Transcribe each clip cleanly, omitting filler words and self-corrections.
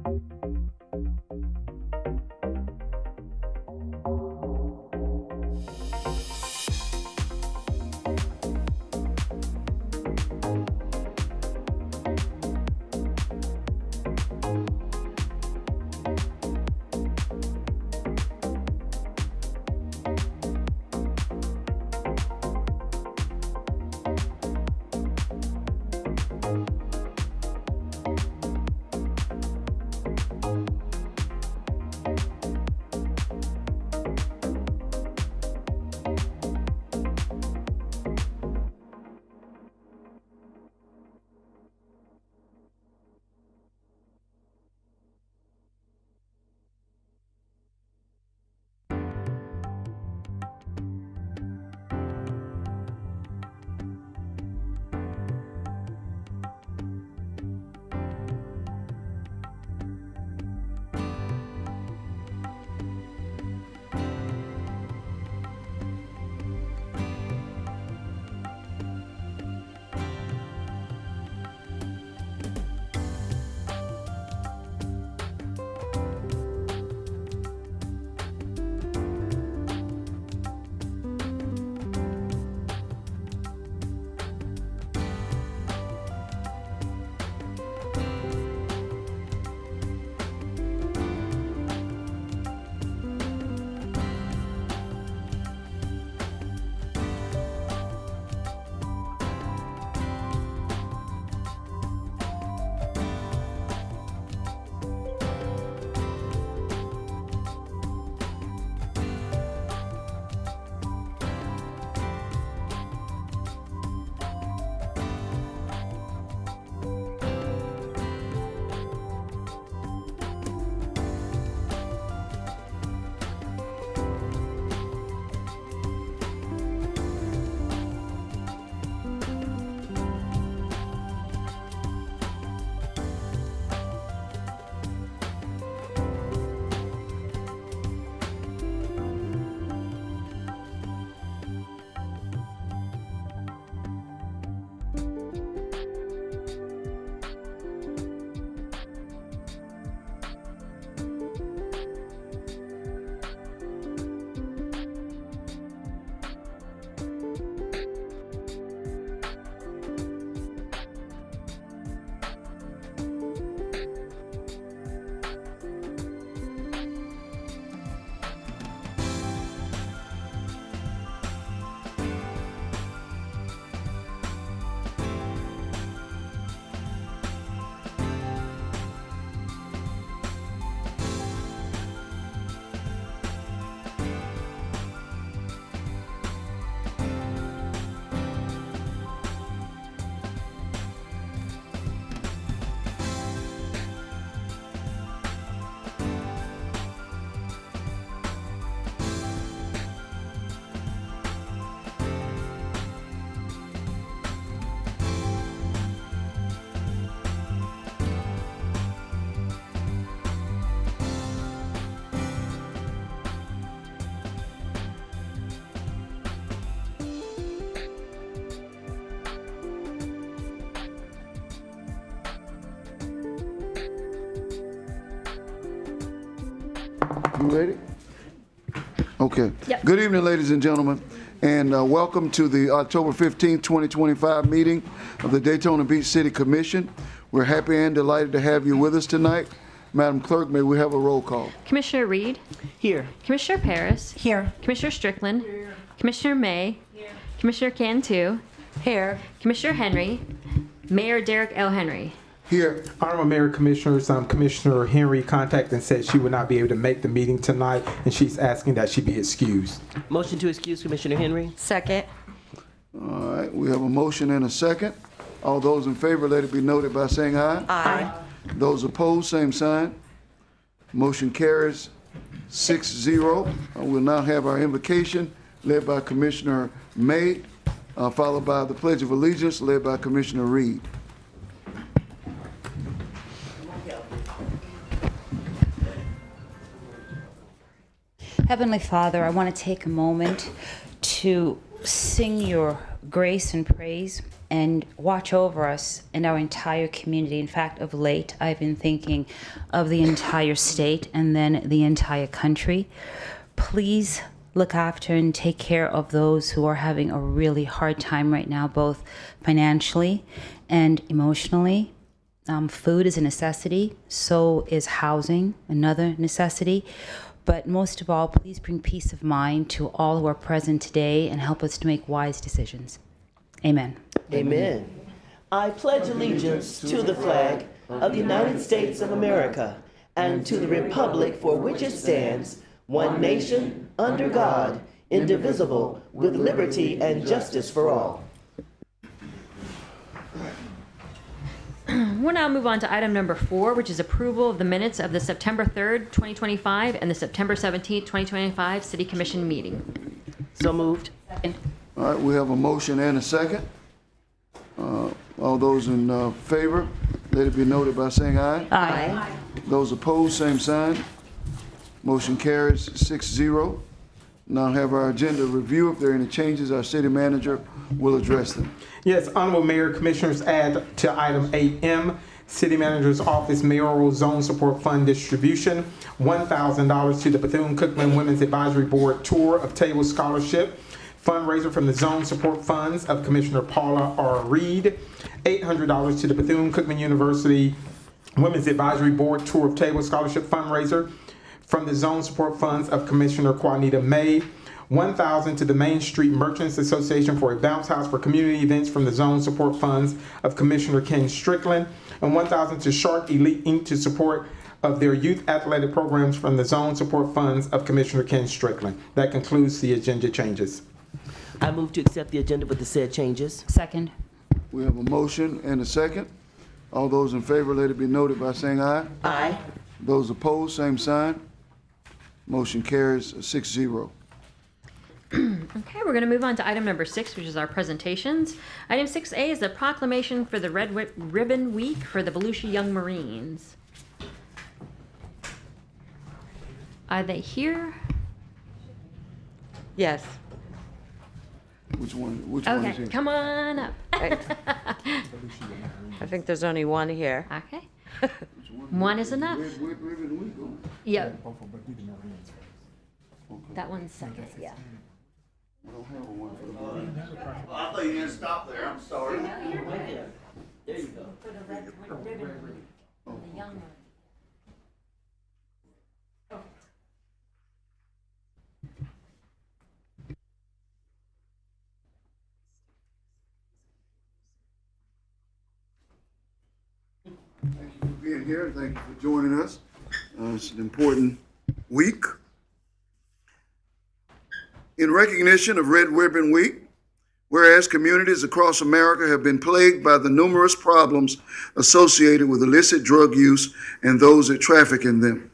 You ready? Okay. Yep. Good evening, ladies and gentlemen, and welcome to the October 15th, 2025 meeting of the Daytona Beach City Commission. We're happy and delighted to have you with us tonight. Madam Clerk, may we have a roll call? Commissioner Reed. Here. Commissioner Paris. Here. Commissioner Strickland. Here. Commissioner May. Here. Commissioner Cantu. Here. Commissioner Henry. Mayor Derek L. Henry. Here. Honorable Mayor Commissioners, Commissioner Henry contacted and said she would not be able to make the meeting tonight, and she's asking that she be excused. Motion to excuse Commissioner Henry. Second. All right, we have a motion and a second. All those in favor, let it be noted by saying aye. Aye. Those opposed, same sign. Motion carries 6-0. We'll now have our invocation led by Commissioner May, followed by the Pledge of Allegiance led by Commissioner Reed. Heavenly Father, I want to take a moment to sing your grace and praise. and watch over us and our entire community. In fact, of late, I've been thinking of the entire state and then the entire country. Please look after and take care of those who are having a really hard time right now, both financially and emotionally. Food is a necessity, so is housing, another necessity. But most of all, please bring peace of mind to all who are present today and help us to make wise decisions. Amen. Amen. I pledge allegiance to the flag of the United States of America and to the republic for which it stands, one nation, under God, indivisible, with liberty and justice for all. We'll now move on to item number 4, which is approval of the minutes of the September 3rd, 2025 and the September 17th, 2025 City Commission meeting. So moved. Second. All right, we have a motion and a second. All those in favor, let it be noted by saying aye. Aye. Those opposed, same sign. Motion carries 6-0. Now have our agenda review. If there are any changes, our city manager will address them. Yes, Honorable Mayor, Commissioners, add to item 8M, City Manager's Office Mayoral Zone Support Fund Distribution, $1,000 to the Bethune-Cookman Women's Advisory Board Tour of Table Scholarship, fundraiser from the Zone Support Funds of Commissioner Paula R. Reed, $800 to the Bethune-Cookman University Women's Advisory Board Tour of Table Scholarship fundraiser from the Zone Support Funds of Commissioner Juanita May, $1,000 to the Main Street Merchants Association for a bounce house for community events from the Zone Support Funds of Commissioner Ken Strickland, and $1,000 to Shark Elite Inc. to support of their youth athletic programs from the Zone Support Funds of Commissioner Ken Strickland. That concludes the agenda changes. I move to accept the agenda with the said changes. Second. We have a motion and a second. All those in favor, let it be noted by saying aye. Aye. Those opposed, same sign. Motion carries 6-0. Okay, we're going to move on to item number 6, which is our presentations. Item 6A is the proclamation for the Red Ribbon Week for the Volusia Young Marines. Are they here? Yes. Which one is Okay, here? come on up. I think there's only one here. Okay. One is enough. Red Ribbon Week, oh. Yep. That one's second, yeah. I don't have one for the Marines. I thought you didn't stop there, I'm sorry. There you go. For the Red Ribbon Week, for the young ones. Thank you for being here. Thank you for joining us. It's an important week. In recognition of Red Ribbon Week, whereas communities across America have been plagued by the numerous problems associated with illicit drug use and those that traffic in them,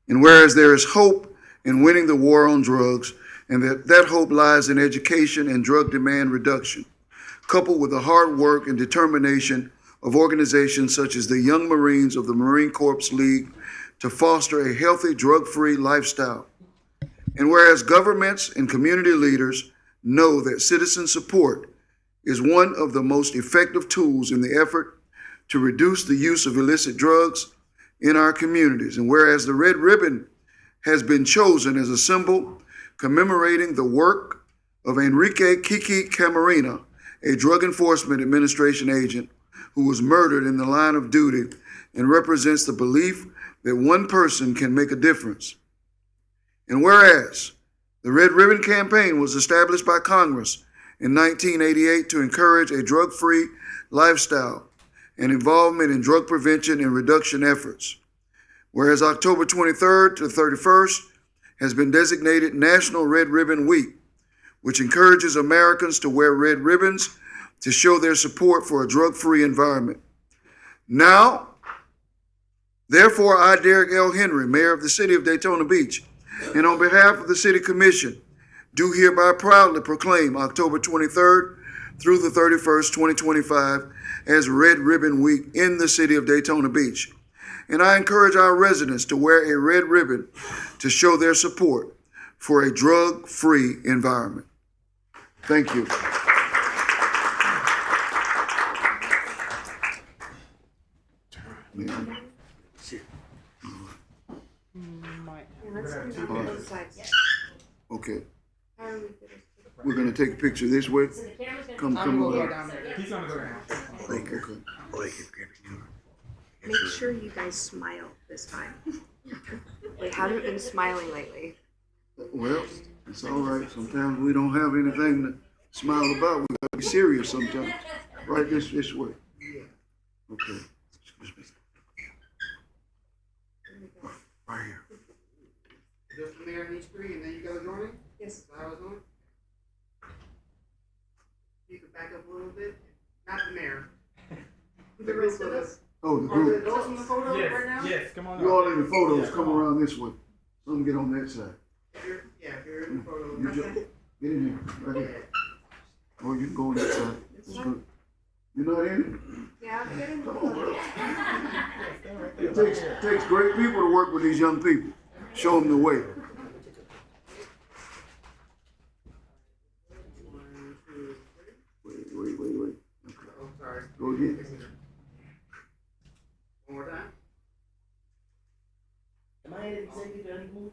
and whereas there is hope in winning the war on drugs, and that hope lies in education and drug demand reduction, coupled with the hard work and determination of organizations such as the Young Marines of the Marine Corps League to foster a healthy, drug-free lifestyle. And whereas governments and community leaders know that citizen support is one of the most effective tools in the effort to reduce the use of illicit drugs in our communities. And whereas the red ribbon has been chosen as a symbol commemorating the work of Enrique Kiki Camarena, a Drug Enforcement Administration agent who was murdered in the line of duty, and represents the belief that one person can make a difference. And whereas the Red Ribbon Campaign was established by Congress in 1988 to encourage a drug-free lifestyle and involvement in drug prevention and reduction efforts, whereas October 23rd to 31st has been designated National Red Ribbon Week, which encourages Americans to wear red ribbons to show their support for a drug-free environment. Now, therefore, I, Derek L. Henry, Mayor of the City of Daytona Beach, and on behalf of the City Commission, do hereby proudly proclaim October 23rd through the 31st, 2025 as Red Ribbon Week in the City of Daytona Beach. And I encourage our residents to wear a red ribbon to show their support for a drug-free environment. Thank you. Okay. We're gonna take a picture this way. Come around. He's gonna go down. Okay. Make sure you guys smile this time. We haven't been smiling lately. Well, it's all right. Sometimes we don't have anything to smile about. We gotta be serious sometimes. Right this way. Okay. Excuse me. Right here. Just the mayor and each three, and then you gotta join in? Yes. Is that how it's going? You can back up a little bit. Not the mayor. The rest of us. Oh, the Are the group. adults in the photo right now? Yes, come on You all up. in the photos, come around this way. Some get on that side. If you're in the photo. You just get in here, right here. Or you can go on that side. It's good. You're not in Yeah, I'm getting it? It takes great people to work with these young people. Show them the way. Wait. Oh, sorry. Go again. One more time. Am I in executive anymore?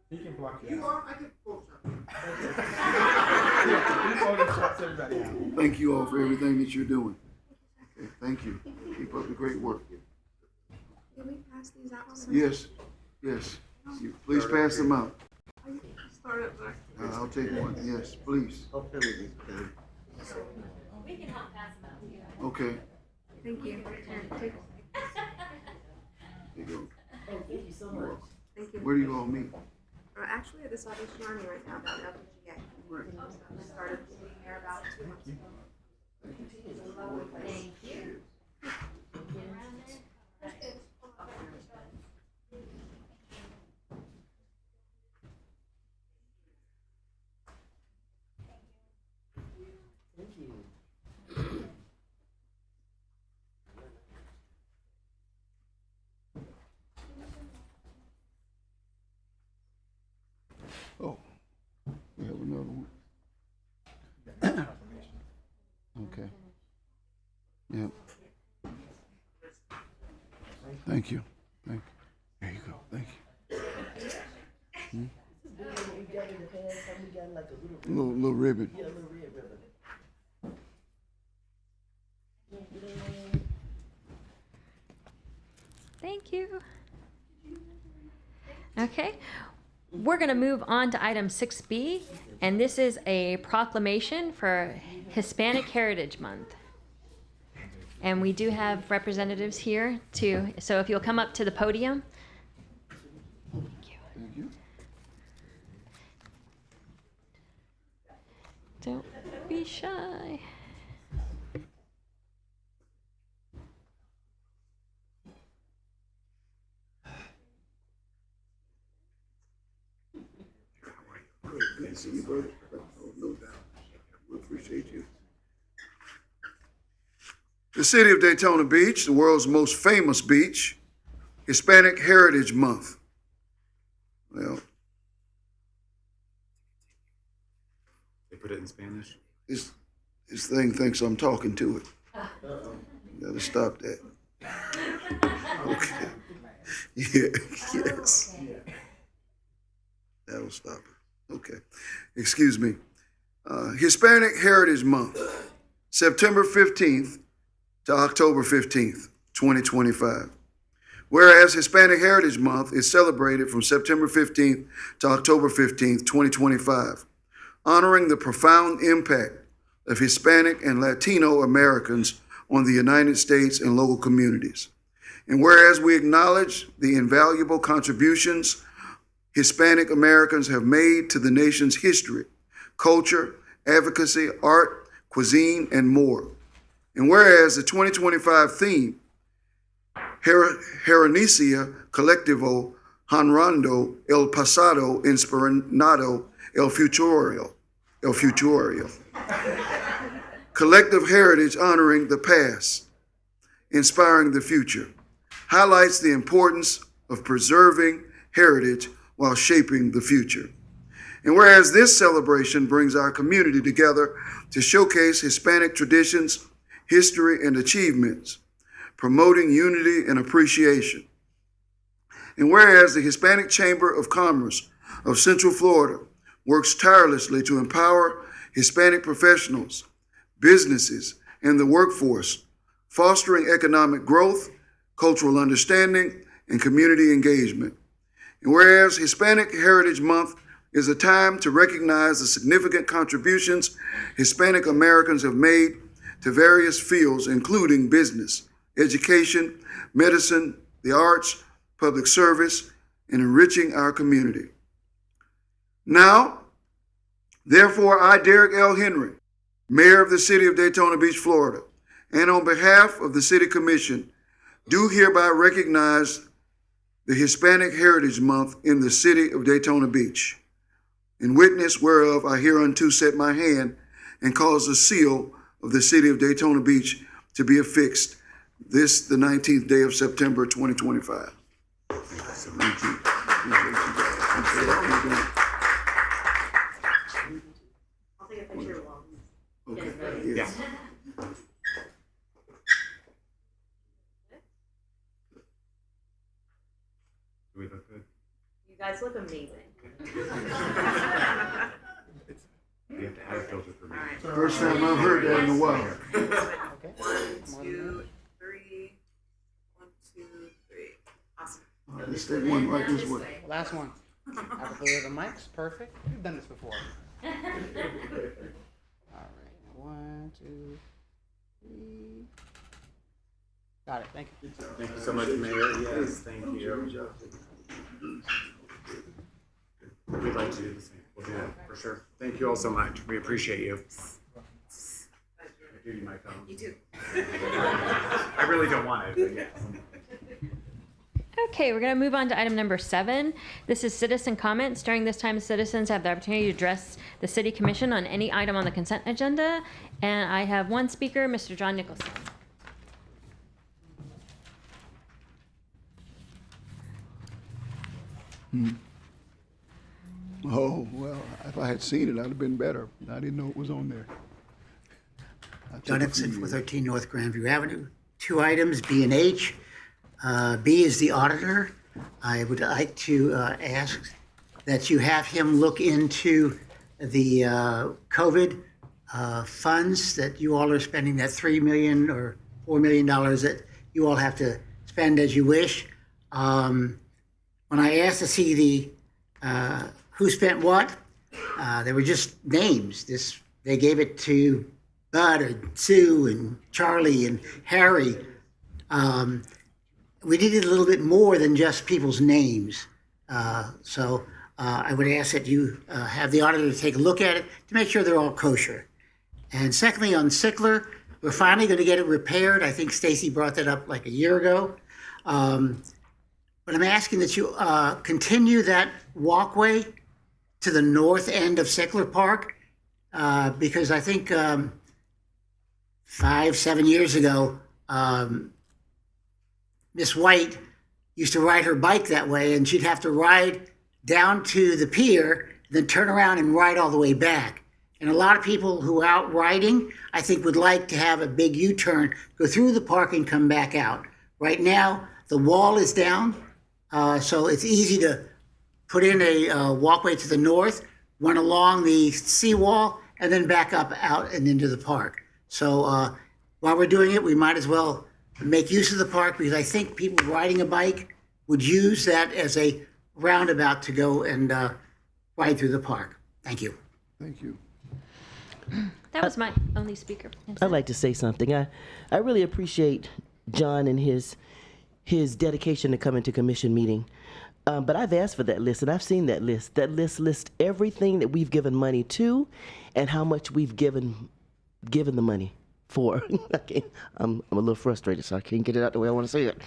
He can block you You out. are. I can Photoshop. He photoshops everybody out. Thank you all for everything that you're doing. Okay, thank you. Keep up the great work. Can we pass these out? Yes. You please pass them out. Start up there. I'll take one. Yes, please. Okay. Thank you. There you go. Oh, thank you so much. Thank you. Where do you all meet? We're actually at the Salvation Army right now, about WGA. Right. We started being there about 2 months ago. Thank you. Thank you. Oh, we have another one. Okay. Yep. Thank you. There you go. Thank you. We got in the past, and we got like a little, Little ribbon. yeah, a little red ribbon. Thank you. Okay, we're going to move on to item 6B, and this is a proclamation for Hispanic Heritage Month. And we do have representatives here too, so if you'll come up to the podium. Thank you. Thank you. Don't be shy. Good to see you, brother. Oh, no doubt. We appreciate you. The city of Daytona Beach, the world's most famous beach, Hispanic Heritage Month. Well, They put it in Spanish. this thing thinks I'm talking to it. You gotta stop that. Okay. Yeah, yes. That'll stop it. Okay. Excuse me. Hispanic Heritage Month, September 15th to October 15th, 2025. Whereas Hispanic Heritage Month is celebrated from September 15th to October 15th, 2025, honoring the profound impact of Hispanic and Latino Americans on the United States and local communities. And whereas we acknowledge the invaluable contributions Hispanic Americans have made to the nation's history, culture, advocacy, art, cuisine, and more. And whereas the 2025 theme, Gerencia Colectivo Honrando el Pasado Inspirado el Futuro, collective heritage honoring the past, inspiring the future, highlights the importance of preserving heritage while shaping the future. And whereas this celebration brings our community together to showcase Hispanic traditions, history, and achievements, promoting unity and appreciation. And whereas the Hispanic Chamber of Commerce of Central Florida works tirelessly to empower Hispanic professionals, businesses, and the workforce, fostering economic growth, cultural understanding, and community engagement. And whereas Hispanic Heritage Month is a time to recognize the significant contributions Hispanic Americans have made to various fields, including business, education, medicine, the arts, public service, and enriching our community. Now, therefore, I, Derek L. Henry, Mayor of the City of Daytona Beach, Florida, and on behalf of the City Commission, do hereby recognize the Hispanic Heritage Month in the City of Daytona Beach. In witness whereof I hereunto set my hand and cause the seal of the City of Daytona Beach to be affixed this, the 19th day of September, 2025. Thank you. I'll take a picture while. Okay, Yeah. yes. Do we look good? You guys look amazing. You have to add a filter for me. First time I've heard that in a while. 1, 2, 3. 1, 2, 3. Awesome. All right, let's take one right this way. Last one. Have a clear the mics. Perfect. You've done this before. All right. 1, 2, 3. Got it. Thank you. Thank you so much, Mayor. Yes, thank you. We'd like to do the same. We'll do that for sure. Thank you all so much. We appreciate you. I do need my phone. You too. I really don't want it, but yes. Okay, we're going to move on to item number 7. This is citizen comments. During this time, citizens have the opportunity to address the City Commission on any item on the consent agenda. And I have one speaker, Mr. John Nicholson. Oh, well, if I had seen it, I'd have been better. I didn't know it was on there. John Nixon, 413 North Grandview Avenue. 2 items, B and H. B is the auditor. I would like to ask that you have him look into the COVID funds that you all are spending, that $3 million or $4 million that you all have to spend as you wish. When I asked to see the who spent what, there were just names. They gave it to Bud or Sue and Charlie and Harry. We needed a little bit more than just people's names. So I would ask that you have the auditor take a look at it to make sure they're all kosher. And secondly, on Sickler, we're finally going to get it repaired. I think Stacy brought that up like a year ago. But I'm asking that you continue that walkway to the north end of Sickler Park, because I think 5-7 years ago, Miss White used to ride her bike that way, and she'd have to ride down to the pier, then turn around and ride all the way back. And a lot of people who are out riding, I think, would like to have a big U-turn, go through the park and come back out. Right now, the wall is down, so it's easy to put in a walkway to the north, run along the seawall, and then back up out and into the park. So while we're doing it, we might as well make use of the park, because I think people riding a bike would use that as a roundabout to go and ride through the park. Thank you. Thank you. That was my only speaker. I'd like to say something. I really appreciate John and his dedication to coming to commission meeting. But I've asked for that list, and I've seen that list. That list lists everything that we've given money to and how much we've given the money for. I'm a little frustrated, so I can't get it out the way I want to say it.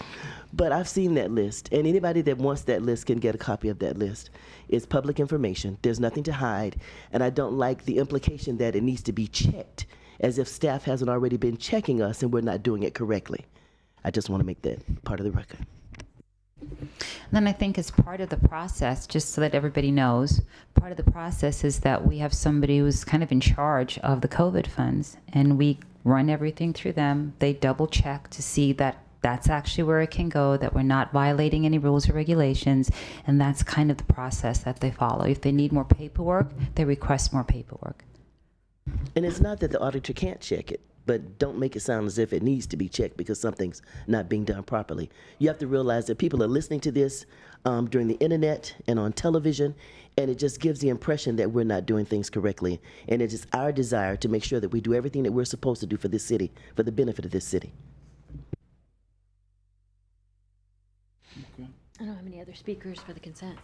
But I've seen that list, and anybody that wants that list can get a copy of that list. It's public information. There's nothing to hide, and I don't like the implication that it needs to be checked, as if staff hasn't already been checking us and we're not doing it correctly. I just want to make that part of the record. Then I think as part of the process, just so that everybody knows, part of the process is that we have somebody who's kind of in charge of the COVID funds, and we run everything through them. They double check to see that That's actually where it can go, that we're not violating any rules or regulations, and that's kind of the process that they follow. If they need more paperwork, they request more paperwork. And it's not that the auditor can't check it, but don't make it sound as if it needs to be checked because something's not being done properly. You have to realize that people are listening to this during the internet and on television, and it just gives the impression that we're not doing things correctly. And it is our desire to make sure that we do everything that we're supposed to do for this city, for the benefit of this city. I don't have any other speakers for the consent.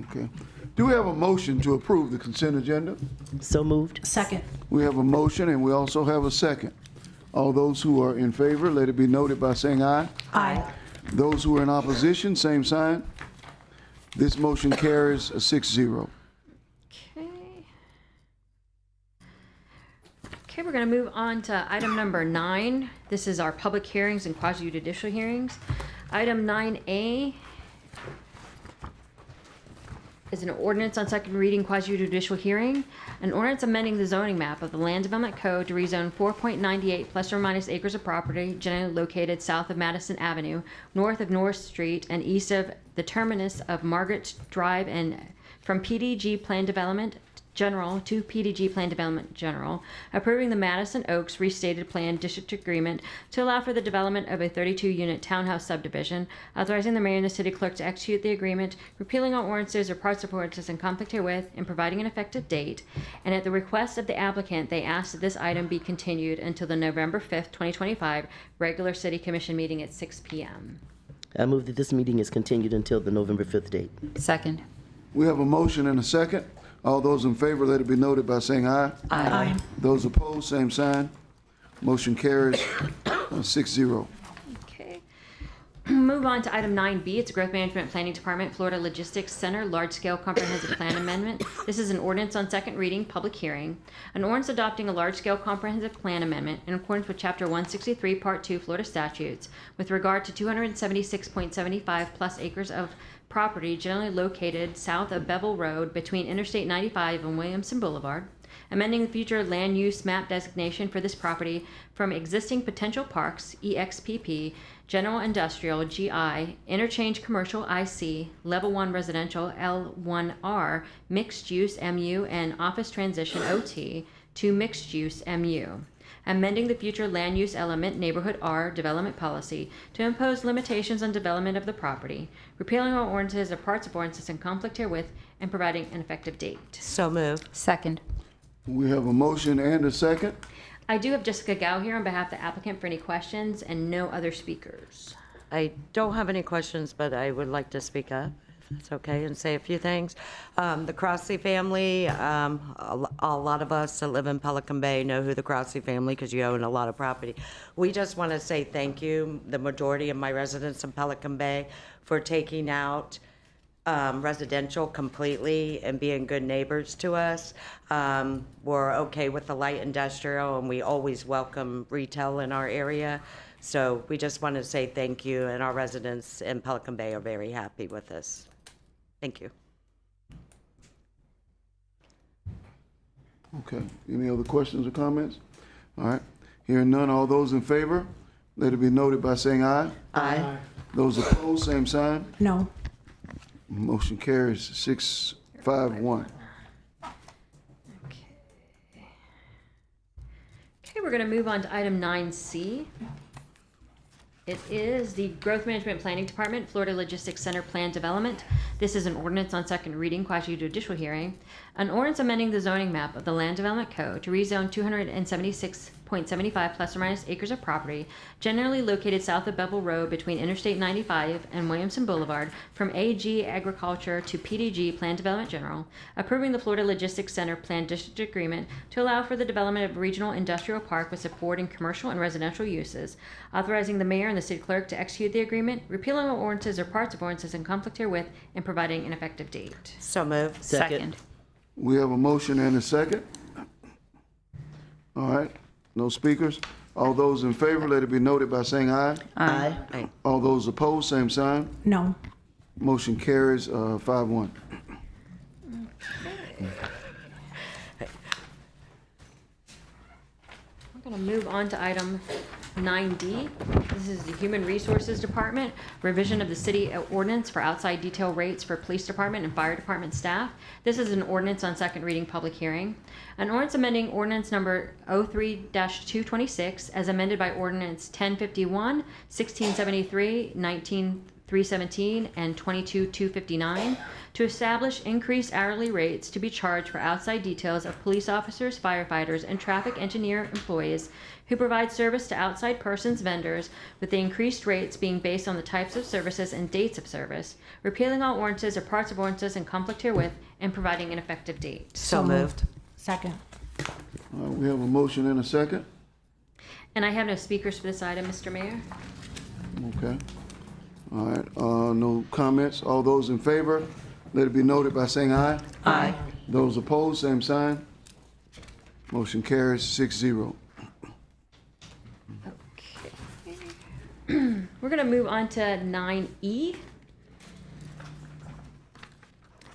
Okay. Do we have a motion to approve the consent agenda? So moved. Second. We have a motion and we also have a second. All those who are in favor, let it be noted by saying aye. Aye. Those who are in opposition, same sign. This motion carries 6-0. Okay. Okay, we're going to move on to item number 9. This is our public hearings and quasi-judicial hearings. Item 9A is an ordinance on second reading quasi-judicial hearing. An ordinance amending the zoning map of the Land Development Code to rezone 4.98 plus or minus acres of property generally located south of Madison Avenue, north of North Street, and east of the terminus of Margaret Drive, and from PDG Plan Development General to PDG Plan Development General, approving the Madison Oaks Restated Plan District Agreement to allow for the development of a 32-unit townhouse subdivision, authorizing the mayor and the city clerk to execute the agreement, repealing all ordinances or parts of ordinances in conflict herewith, and providing an effective date. And at the request of the applicant, they ask that this item be continued until the November 5th, 2025 regular city commission meeting at 6 p.m. I move that this meeting is continued until the November 5th date. Second. We have a motion and a second. All those in favor, let it be noted by saying aye. Aye. Those opposed, same sign. Motion carries 6-0. Okay. Move on to item 9B. It's a Growth Management Planning Department, Florida Logistics Center, Large-Scale Comprehensive Plan Amendment. This is an ordinance on second reading, public hearing. An ordinance adopting a large-scale comprehensive plan amendment in accordance with Chapter 163, Part 2, Florida statutes, with regard to 276.75 plus acres of property generally located south of Bevel Road between Interstate 95 and Williamson Boulevard, amending the future land use map designation for this property from existing potential parks, EXPP, general industrial, GI, interchange commercial, IC, level 1 residential, L1R, mixed use, MU, and office transition, OT, to mixed use, MU. Amending the future land use element neighborhood R development policy to impose limitations on development of the property, repealing all ordinances or parts of ordinances in conflict herewith, and providing an effective date. So moved. Second. We have a motion and a second. I do have Jessica Gao here on behalf of the applicant for any questions and no other speakers. I don't have any questions, but I would like to speak up, if it's okay, and say a few things. The Crossley family, a lot of us that live in Pelican Bay know who the Crossley family, because you own a lot of property. We just want to say thank you, the majority of my residents in Pelican Bay, for taking out residential completely and being good neighbors to us. We're okay with the light industrial, and we always welcome retail in our area. So we just want to say thank you, and our residents in Pelican Bay are very happy with this. Thank you. Okay. Any other questions or comments? All right. Hearing none, all those in favor, let it be noted by saying aye. Aye. Those opposed, same sign. No. Motion carries 6-5-1. Okay, we're going to move on to item 9C. It is the Growth Management Planning Department, Florida Logistics Center Plan Development. This is an ordinance on second reading, quasi-judicial hearing. An ordinance amending the zoning map of the Land Development Code to rezone 276.75 plus or minus acres of property generally located south of Bevel Road between Interstate 95 and Williamson Boulevard from AG Agriculture to PDG Plan Development General, approving the Florida Logistics Center Plan District Agreement to allow for the development of a regional industrial park with support in commercial and residential uses, authorizing the mayor and the city clerk to execute the agreement, repealing all ordinances or parts of ordinances in conflict herewith, and providing an effective date. So moved. Second. We have a motion and a second. All right. No speakers. All those in favor, let it be noted by saying aye. Aye. Aye. All those opposed, same sign. No. Motion carries 5-1. We're going to move on to item 9D. This is the Human Resources Department, revision of the city ordinance for outside detail rates for police department and fire department staff. This is an ordinance on second reading, public hearing. An ordinance amending ordinance number 03-226 as amended by ordinance 1051, 1673, 19317, and 22259 to establish increased hourly rates to be charged for outside details of police officers, firefighters, and traffic engineer employees who provide service to outside persons, vendors, with the increased rates being based on the types of services and dates of service, repealing all ordinances or parts of ordinances in conflict herewith, and providing an effective date. So moved. Second. We have a motion and a second. And I have no speakers for this item, Mr. Mayor. Okay. All right, no comments. All those in favor, let it be noted by saying aye. Aye. Those opposed, same sign. Motion carries 6-0. We're going to move on to 9E,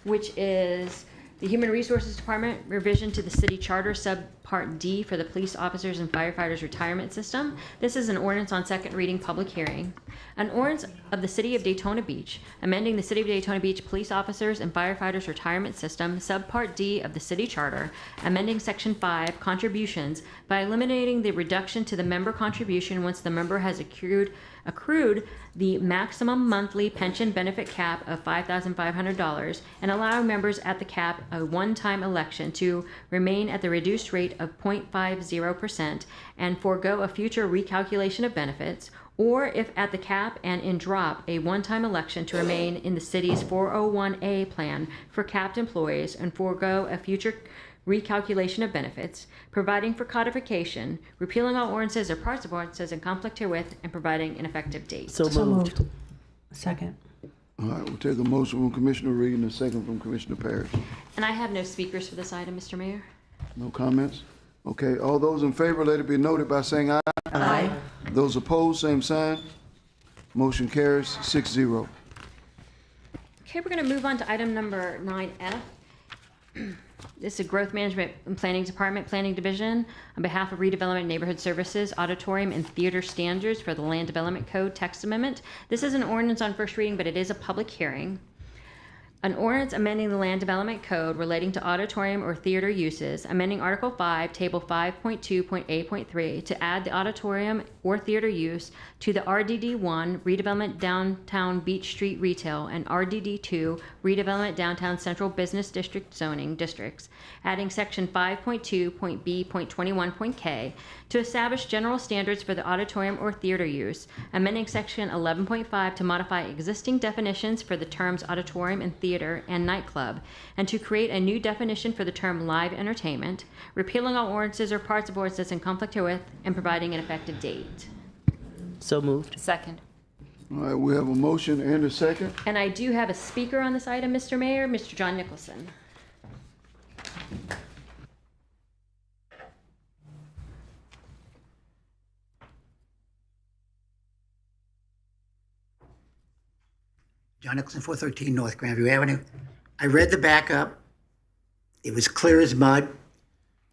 which is the Human Resources Department revision to the city charter subpart D for the police officers and firefighters retirement system. This is an ordinance on second reading, public hearing. An ordinance of the City of Daytona Beach, amending the City of Daytona Beach police officers and firefighters retirement system subpart D of the city charter, amending section 5 contributions by eliminating the reduction to the member contribution once the member has accrued the maximum monthly pension benefit cap of $5,500 and allowing members at the cap a one-time election to remain at the reduced rate of 0.50% and forego a future recalculation of benefits, or if at the cap and in drop, a one-time election to remain in the city's 401A plan for capped employees and forego a future recalculation of benefits, providing for codification, repealing all ordinances or parts of ordinances in conflict herewith, and providing an effective date. So moved. Second. All right, we'll take a motion from Commissioner Reed and a second from Commissioner Parrish. And I have no speakers for this item, Mr. Mayor. No comments? Okay, all those in favor, let it be noted by saying aye. Aye. Those opposed, same sign. Motion carries 6-0. Okay, we're going to move on to item number 9F. This is Growth Management and Planning Department, Planning Division, on behalf of Redevelopment and Neighborhood Services, Auditorium and Theater Standards for the Land Development Code Text Amendment. This is an ordinance on first reading, but it is a public hearing. An ordinance amending the Land Development Code relating to auditorium or theater uses, amending Article 5, Table 5.2.8.3 to add the auditorium or theater use to the RDD1 Redevelopment Downtown Beach Street Retail and RDD2 Redevelopment Downtown Central Business District zoning districts, adding Section 5.2.B.21.K to establish general standards for the auditorium or theater use, amending Section 11.5 to modify existing definitions for the terms auditorium and theater and nightclub, and to create a new definition for the term live entertainment, repealing all ordinances or parts of ordinances in conflict herewith, and providing an effective date. So moved. Second. All right, we have a motion and a second. And I do have a speaker on this item, Mr. Mayor, Mr. John Nicholson. John Nicholson, 413 North Grandview Avenue. I read the backup. It was clear as mud.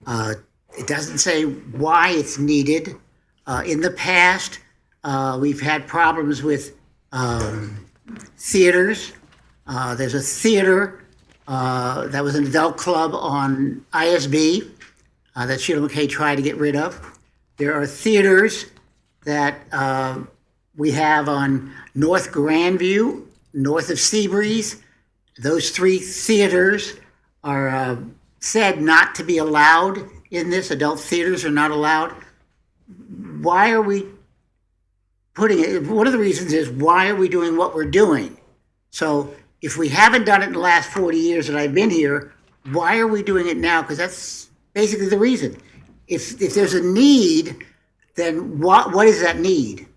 It doesn't say why it's needed. In the past, we've had problems with theaters. There's a theater that was an adult club on ISB that Sheila McKay tried to get rid of. There are theaters that we have on North Grandview, north of Seabreeze. Those three theaters are said not to be allowed in this. Adult theaters are not allowed. Why are we putting it? One of the reasons is, why are we doing what we're doing? So if we haven't done it in the last 40 years that I've been here, why are we doing it now? Because that's basically the reason. If there's a need, then what is that need?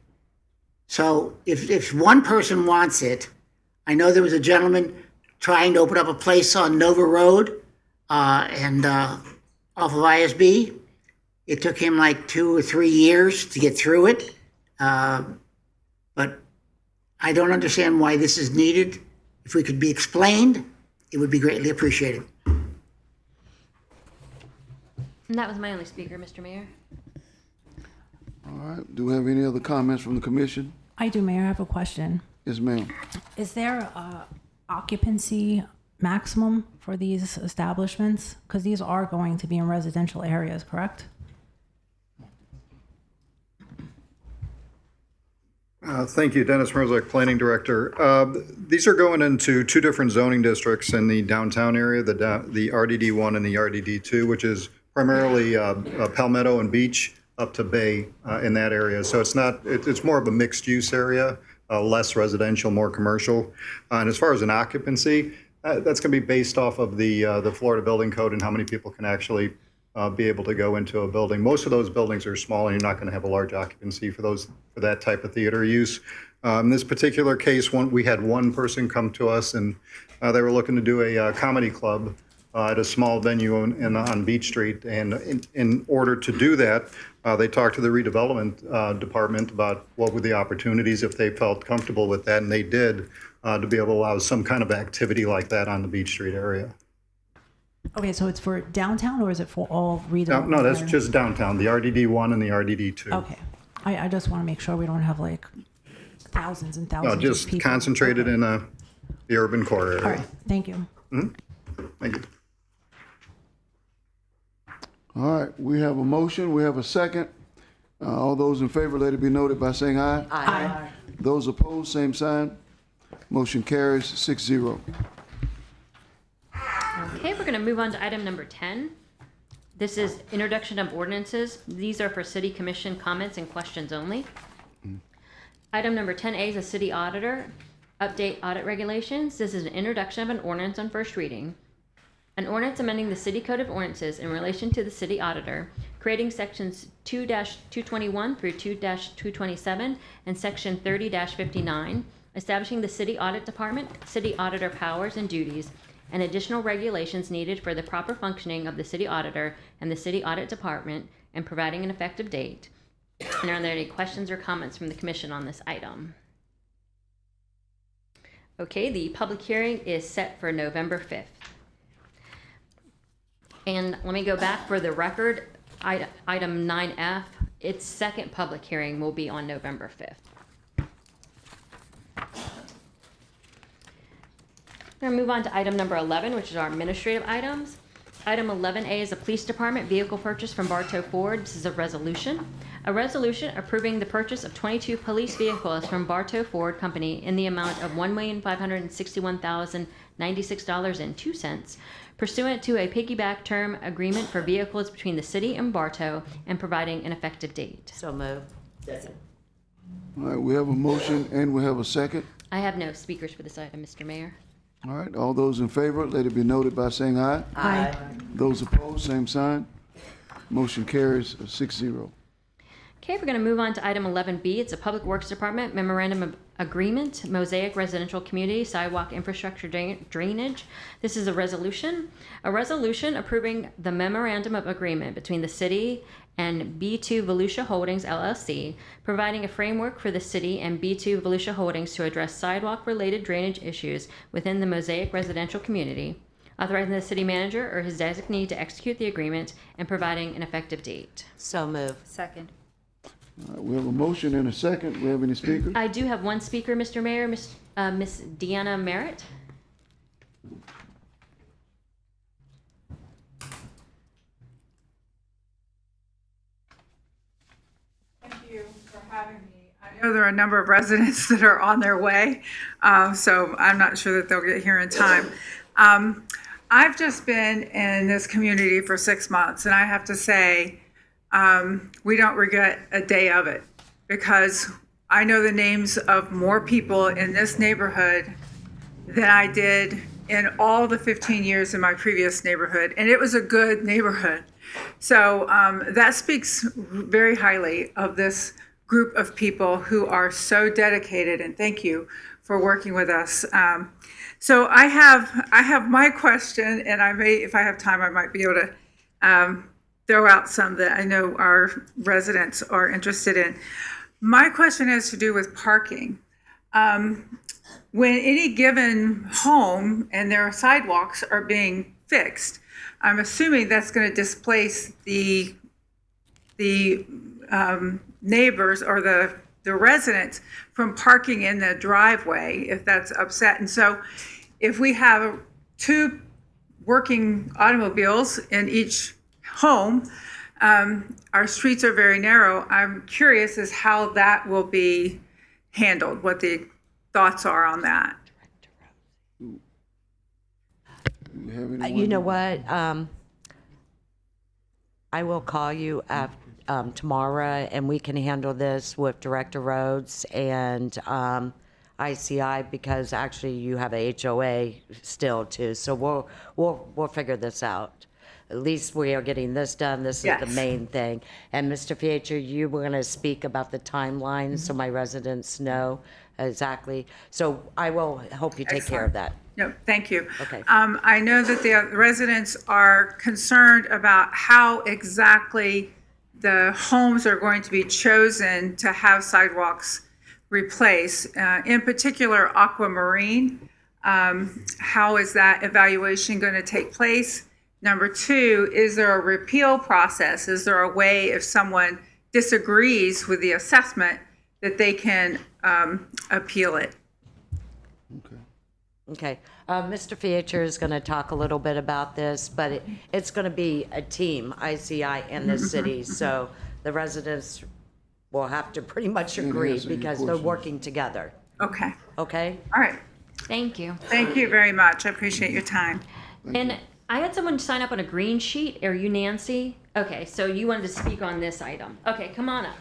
So if one person wants it, I know there was a gentleman trying to open up a place on Nova Road and off of ISB. It took him like 2 or 3 years to get through it. But I don't understand why this is needed. If we could be explained, it would be greatly appreciated. And that was my only speaker, Mr. Mayor. All right, do we have any other comments from the commission? I do, Mayor. I have a question. Yes, ma'am. Is there a occupancy maximum for these establishments? Because these are going to be in residential areas, correct? Thank you, Dennis Merzlik, Planning Director. These are going into two different zoning districts in the downtown area, the RDD1 and the RDD2, which is primarily Palmetto and Beach up to Bay in that area. So it's more of a mixed-use area, less residential, more commercial. And as far as an occupancy, that's going to be based off of the Florida Building Code and how many people can actually be able to go into a building. Most of those buildings are small, and you're not going to have a large occupancy for that type of theater use. In this particular case, we had one person come to us, and they were looking to do a comedy club at a small venue on Beach Street. And in order to do that, they talked to the redevelopment department about what were the opportunities if they felt comfortable with that, and they did, to be able to allow some kind of activity like that on the Beach Street area. Okay, so it's for downtown, or is it for all redevelopment? No, that's just downtown, the RDD1 and the RDD2. Okay. I just want to make sure we don't have like thousands and thousands No, of just people. concentrated Okay. in the urban core area. All right, thank you. Thank you. All right, we have a motion, we have a second. All those in favor, let it be noted by saying aye. Aye. Those opposed, same sign. Motion carries 6-0. Okay, we're going to move on to item number 10. This is introduction of ordinances. These are for city commission comments and questions only. Item number 10A is a city auditor, update audit regulations. This is an introduction of an ordinance on first reading. An ordinance amending the city code of ordinances in relation to the city auditor, creating sections 2-221 through 2-227 and section 30-59, establishing the city audit department, city auditor powers and duties, and additional regulations needed for the proper functioning of the city auditor and the city audit department, and providing an effective date. And are there any questions or comments from the commission on this item? Okay, the public hearing is set for November 5th. And let me go back for the record. Item 9F, its second public hearing will be on November 5th. We're going to move on to item number 11, which is our administrative items. Item 11A is a police department vehicle purchase from Bartow Ford. This is a resolution. A resolution approving the purchase of 22 police vehicles from Bartow Ford Company in the amount of $1,561,096.02 pursuant to a piggyback term agreement for vehicles between the city and Bartow, and providing an effective date. So moved. Second. All right, we have a motion and we have a second. I have no speakers for this item, Mr. Mayor. All right, all those in favor, let it be noted by saying aye. Aye. Those opposed, same sign. Motion carries 6-0. Okay, we're going to move on to item 11B. It's a Public Works Department Memorandum of Agreement, Mosaic Residential Community Sidewalk Infrastructure Drainage. This is a resolution approving the Memorandum of Agreement between the city and B2 Volusia Holdings, LLC, providing a framework for the city and B2 Volusia Holdings to address sidewalk-related drainage issues within the Mosaic Residential Community, authorizing the city manager or his designee to execute the agreement, and providing an effective date. So moved. Second. All right, we have a motion and a second. We have any speakers? I do have one speaker, Mr. Mayor, Miss Deanna Merritt. Thank you for having me. I know there are a number of residents that are on their way, so I'm not sure that they'll get here in time. I've just been in this community for 6 months, and I have to say, we don't regret a day of it, because I know the names of more people in this neighborhood than I did in all the 15 years in my previous neighborhood, and it was a good neighborhood. So that speaks very highly of this group of people who are so dedicated, and thank you for working with us. So I have my question, and I may, if I have time, I might be able to throw out some that I know our residents are interested in. My question has to do with parking. When any given home and their sidewalks are being fixed, I'm assuming that's going to displace the neighbors or the residents from parking in the driveway if that's upset. And so if we have 2 working automobiles in each home, our streets are very narrow. I'm curious as how that will be handled, what the thoughts are on that. Do you have anyone? You know what? I will call you tomorrow, and we can handle this with Director Rhodes and ICI, because actually you have a HOA still too. So we'll figure this out. At least we are getting this done. This is the main thing. And Mr. Fietcher, you were going to speak about the timeline so my residents know exactly. So I will hope you take care of that. No, thank you. Okay. I know that the residents are concerned about how exactly the homes are going to be chosen to have sidewalks replaced. In particular, Aquamarine. How is that evaluation going to take place? Number 2, is there a repeal process? Is there a way if someone disagrees with the assessment that they can appeal it? Okay. Mr. Fietcher is going to talk a little bit about this, but it's going to be a team, ICI and the city. So the residents will have to pretty much agree because they're working together. Okay. Okay? All right. Thank you. Thank you very much. I appreciate your time. And I had someone sign up on a green sheet. Are you Nancy? Okay, so you wanted to speak on this item. Okay, come on up.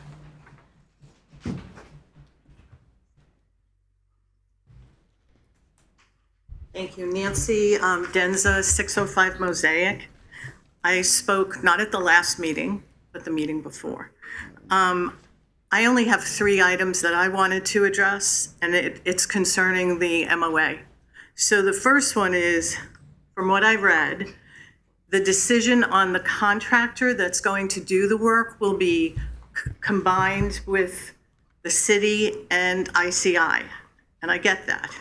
Thank you. Nancy Denza, 605 Mosaic. I spoke not at the last meeting, but the meeting before. I only have 3 items that I wanted to address, and it's concerning the MOA. So the first one is, from what I read, the decision on the contractor that's going to do the work will be combined with the city and ICI, and I get that.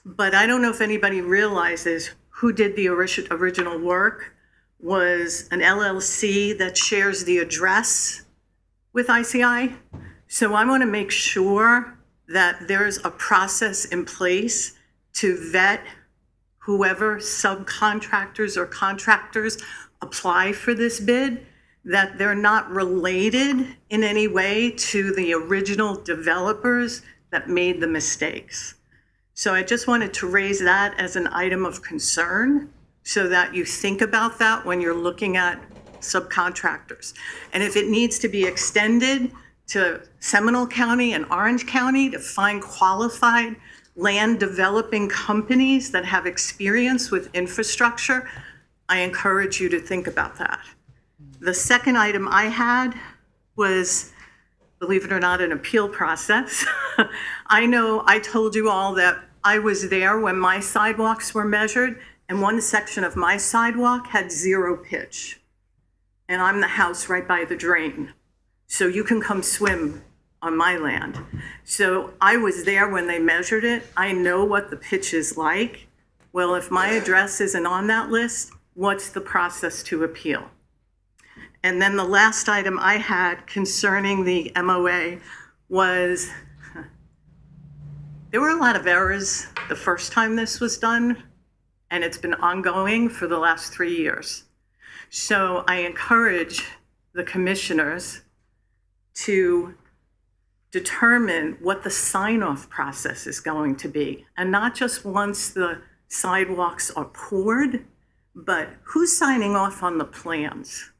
But I don't know if anybody realizes who did the original work was an LLC that shares the address with ICI. So I want to make sure that there's a process in place to vet whoever subcontractors or contractors apply for this bid, that they're not related in any way to the original developers that made the mistakes. So I just wanted to raise that as an item of concern so that you think about that when you're looking at subcontractors. And if it needs to be extended to Seminole County and Orange County to find qualified land developing companies that have experience with infrastructure, I encourage you to think about that. The second item I had was, believe it or not, an appeal process. I know I told you all that I was there when my sidewalks were measured, and one section of my sidewalk had 0 pitch. And I'm the house right by the drain. So you can come swim on my land. So I was there when they measured it. I know what the pitch is like. Well, if my address isn't on that list, what's the process to appeal? And then the last item I had concerning the MOA was, there were a lot of errors the first time this was done, and it's been ongoing for the last 3 years. So I encourage the commissioners to determine what the sign-off process is going to be. And not just once the sidewalks are poured, but who's signing off on the plans?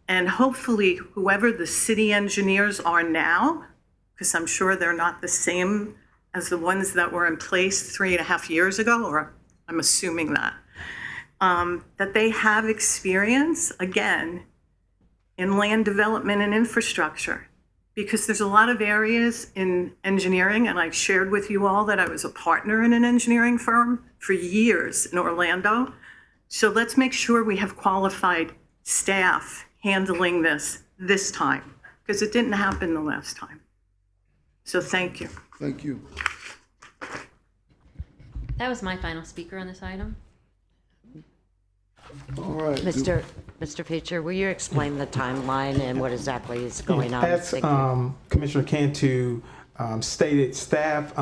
And hopefully whoever the city engineers are now, because I'm sure they're not the same as the ones that were in place 3.5 years ago, or I'm assuming that they have experience, again, in land development and infrastructure. Because there's a lot of areas in engineering, and I've shared with you all that I was a partner in an engineering firm for years in Orlando. So let's make sure we have qualified staff handling this time, because it didn't happen the last time. So thank you. Thank you. That was my final speaker on this item. All right. Mr. Feature, will you explain the timeline and what exactly is going on? As Thank you. Commissioner Cantu stated, staff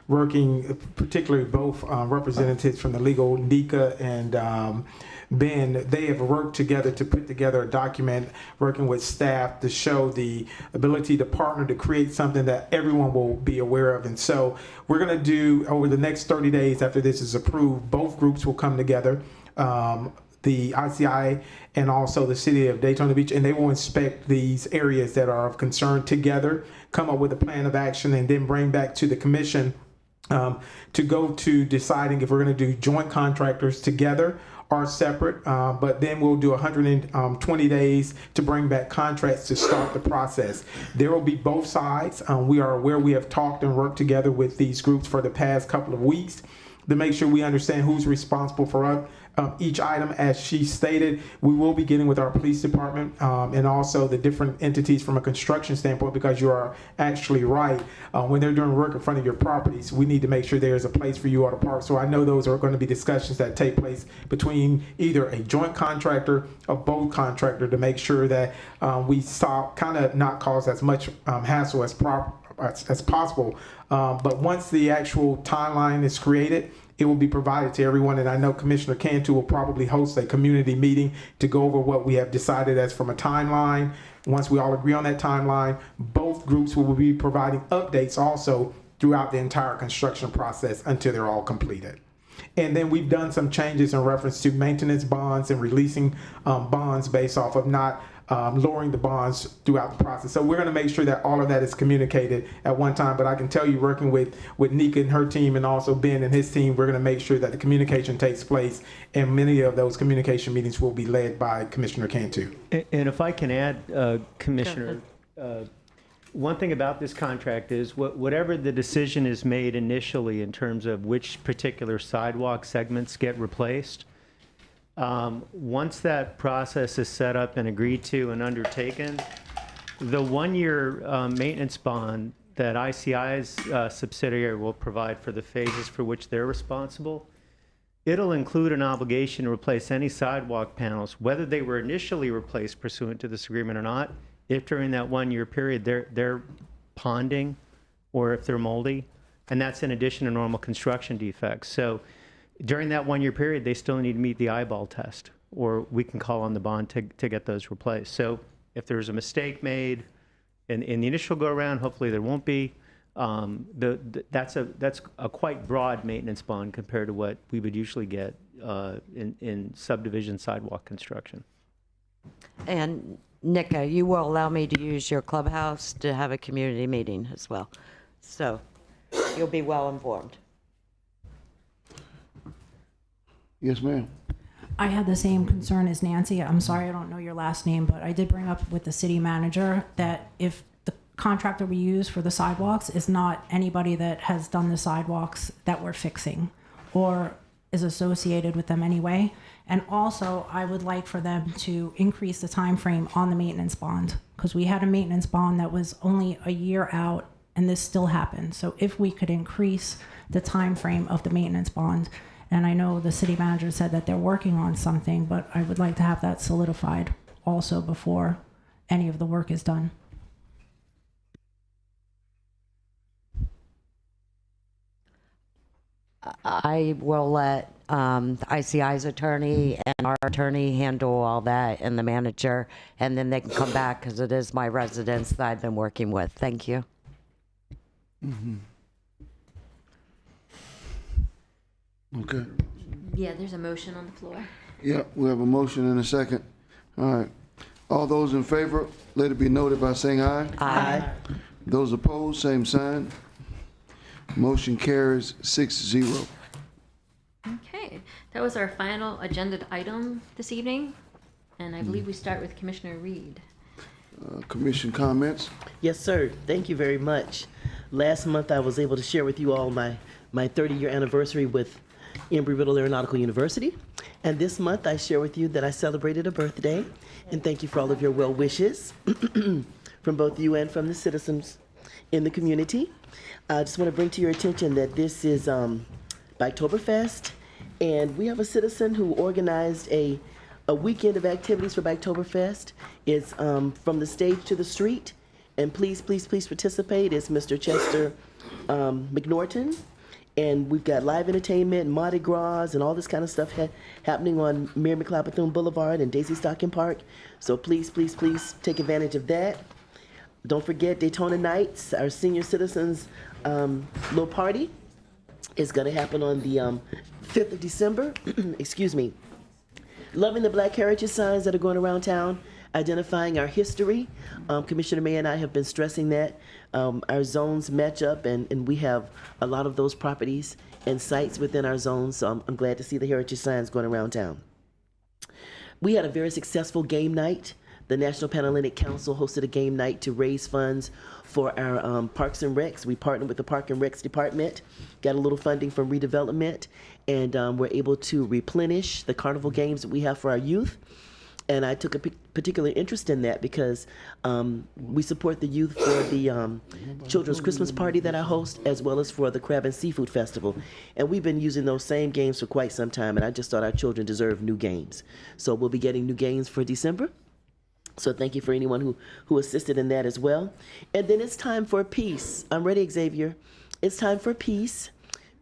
working, particularly both representatives from the legal, Nika and Ben, they have worked together to put together a document, working with staff to show the ability to partner to create something that everyone will be aware of. And so we're going to do, over the next 30 days after this is approved, both groups will come together. The ICI and also the city of Daytona Beach, and they will inspect these areas that are of concern together, come up with a plan of action, and then bring back to the commission to go to deciding if we're going to do joint contractors together or separate, but then we'll do 120 days to bring back contracts to start the process. There will be both sides. We are aware we have talked and worked together with these groups for the past couple of weeks to make sure we understand who's responsible for each item. As she stated, we will be getting with our police department and also the different entities from a construction standpoint, because you are actually right. When they're doing work in front of your properties, we need to make sure there's a place for you all to park. So I know those are going to be discussions that take place between either a joint contractor or both contractor to make sure that we stop, kind of not cause as much hassle as possible. But once the actual timeline is created, it will be provided to everyone. And I know Commissioner Cantu will probably host a community meeting to go over what we have decided as from a timeline. Once we all agree on that timeline, both groups will be providing updates also throughout the entire construction process until they're all completed. And then we've done some changes in reference to maintenance bonds and releasing bonds based off of not lowering the bonds throughout the process. So we're going to make sure that all of that is communicated at one time. But I can tell you, working with Nika and her team and also Ben and his team, we're going to make sure that the communication takes place. And many of those communication meetings will be led by Commissioner Cantu. And if I can add, Commissioner, one thing about this contract is whatever the decision is made initially in terms of which particular sidewalk segments get replaced, once that process is set up and agreed to and undertaken, the one-year maintenance bond that ICI's subsidiary will provide for the phases for which they're responsible, it'll include an obligation to replace any sidewalk panels, whether they were initially replaced pursuant to this agreement or not, if during that one-year period they're ponding or if they're moldy, and that's in addition to normal construction defects. So during that one-year period, they still need to meet the eyeball test, or we can call on the bond to get those replaced. So if there's a mistake made in the initial go-around, hopefully there won't be. That's a quite broad maintenance bond compared to what we would usually get in subdivision sidewalk construction. And Nika, you will allow me to use your clubhouse to have a community meeting as well. So you'll be well informed. Yes, ma'am. I had the same concern as Nancy. I'm sorry, I don't know your last name, but I did bring up with the city manager that if the contractor we use for the sidewalks is not anybody that has done the sidewalks that we're fixing or is associated with them anyway. And also, I would like for them to increase the time frame on the maintenance bond, because we had a maintenance bond that was only a year out and this still happened. So if we could increase the time frame of the maintenance bond, and I know the city manager said that they're working on something, but I would like to have that solidified also before any of the work is done. I will let ICI's attorney and our attorney handle all that, and the manager, and then they can come back because it is my residents that I've been working with. Thank you. Mm-hmm. Okay. Yeah, there's a motion on the floor. Yeah, we have a motion and a second. All right. All those in favor, let it be noted by saying aye. Aye. Those opposed, same sign. Motion carries 6-0. Okay, that was our final agenda item this evening, and I believe we start with Commissioner Reed. Commission comments? Yes, sir. Thank you very much. Last month, I was able to share with you all my 30-year anniversary with Embry-Riddle Aeronautical University. And this month, I share with you that I celebrated a birthday. And thank you for all of your well wishes from both you and from the citizens in the community. I just want to bring to your attention that this is Biketoberfest, And we have a citizen who organized a weekend of activities for Oktoberfest. It's from the stage to the street. And please, please, please participate. It's Mr. Chester McNorton. And we've got live entertainment, Mardi Gras, and all this kind of stuff happening on Mary McLeod Bethune Boulevard and Daisy Stocking Park. So please, please, please take advantage of that. Don't forget Daytona Nights, our senior citizens little party is going to happen on the 5th of December. Excuse me. Loving the Black Heritage signs that are going around town, identifying our history. Commissioner May and I have been stressing that. Our zones match up, and we have a lot of those properties and sites within our zones, so I'm glad to see the heritage signs going around town. We had a very successful game night. The National Panhellenic Council hosted a game night to raise funds for our Parks and Recs. We partnered with the Park and Recs Department, got a little funding from redevelopment, and we're able to replenish the carnival games that we have for our youth. And I took a particular interest in that because we support the youth for the Children's Christmas Party that I host, as well as for the Crab and Seafood Festival. And we've been using those same games for quite some time, and I just thought our children deserve new games. So we'll be getting new games for December. So thank you for anyone who assisted in that as well. And then it's time for peace. I'm ready, Xavier. It's time for peace.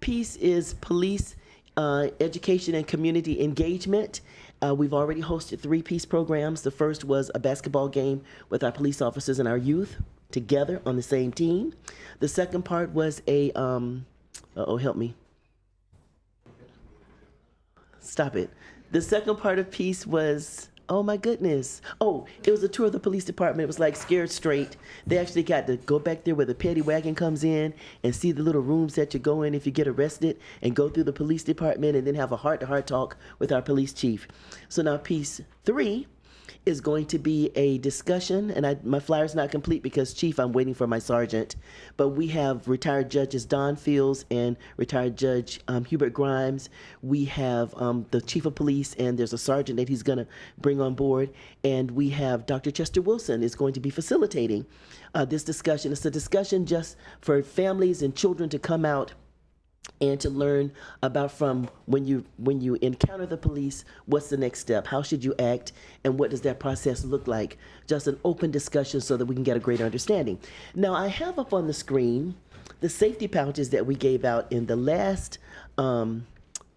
Peace is police education and community engagement. We've already hosted 3 peace programs. The first was a basketball game with our police officers and our youth together on the same team. The second part was a, help me. Stop it. The second part of peace was, oh my goodness. Oh, it was a tour of the police department. It was like Scared Straight. They actually got to go back there where the paddy wagon comes in and see the little rooms that you go in if you get arrested, and go through the police department and then have a heart-to-heart talk with our police chief. So now piece 3 is going to be a discussion, and my flyer's not complete because, Chief, I'm waiting for my sergeant, but we have retired judges Don Fields and retired Judge Hubert Grimes. We have the Chief of Police, and there's a sergeant that he's going to bring on board, and we have Dr. Chester Wilson is going to be facilitating this discussion. It's a discussion just for families and children to come out and to learn about, from when you encounter the police, what's the next step? How should you act? And what does that process look like? Just an open discussion so that we can get a greater understanding. Now, I have up on the screen the safety pouches that we gave out in the last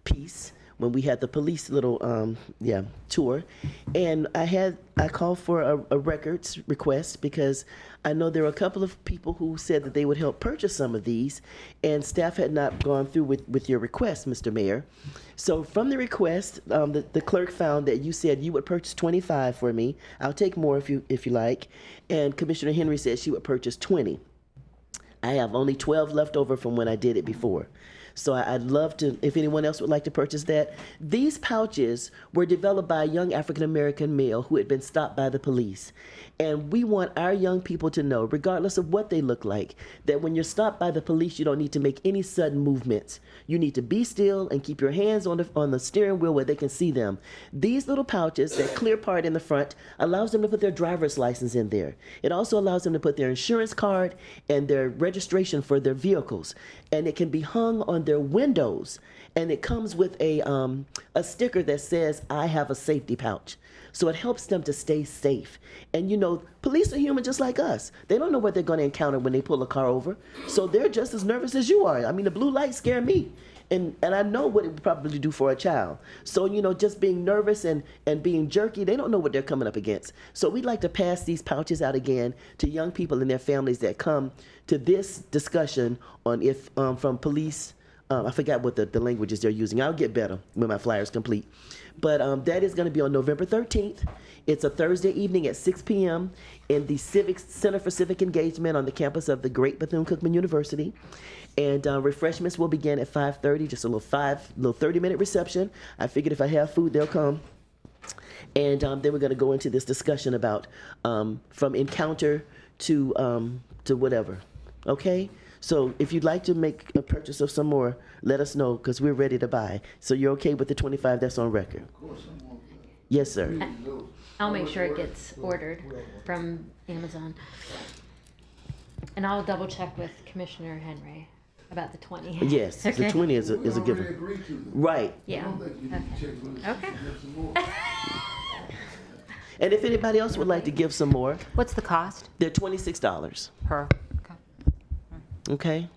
piece when we had the police little tour. And I called for a records request because I know there were a couple of people who said that they would help purchase some of these, and staff had not gone through with your request, Mr. Mayor. So from the request, the clerk found that you said you would purchase 25 for me. I'll take more if you like. And Commissioner Henry said she would purchase 20. I have only 12 left over from when I did it before. So I'd love to, if anyone else would like to purchase that. These pouches were developed by a young African-American male who had been stopped by the police. And we want our young people to know, regardless of what they look like, that when you're stopped by the police, you don't need to make any sudden movements. You need to be still and keep your hands on the steering wheel where they can see them. These little pouches, that clear part in the front, allows them to put their driver's license in there. It also allows them to put their insurance card and their registration for their vehicles. And it can be hung on their windows, and it comes with a sticker that says, I have a safety pouch. So it helps them to stay safe. And you know, police are human just like us. They don't know what they're going to encounter when they pull a car over. So they're just as nervous as you are. I mean, the blue lights scare me. And I know what it would probably do for a child. So, you know, just being nervous and being jerky, they don't know what they're coming up against. So we'd like to pass these pouches out again to young people and their families that come to this discussion on if from police. I forgot what the languages they're using. I'll get better when my flyer's complete. But that is going to be on November 13th. It's a Thursday evening at 6 p.m. in the Center for Civic Engagement on the campus of the great Bethune-Cookman University. And refreshments will begin at 5:30, just a little 30-minute reception. I figured if I have food, they'll come. And then we're going to go into this discussion about from encounter to whatever. Okay? So if you'd like to make a purchase of some more, let us know, because we're ready to buy. So you're okay with the 25 that's on record? Of course. Yes, sir. I'll make sure it gets ordered from Amazon. And I'll double check with Commissioner Henry. About the 20. Yes, Okay. the 20 is a given. Agreed to that. Right. Yeah. I don't think you need to check with us. Okay. Get some more. And if anybody else would like to give some more, What's the cost they're $26. per? Okay?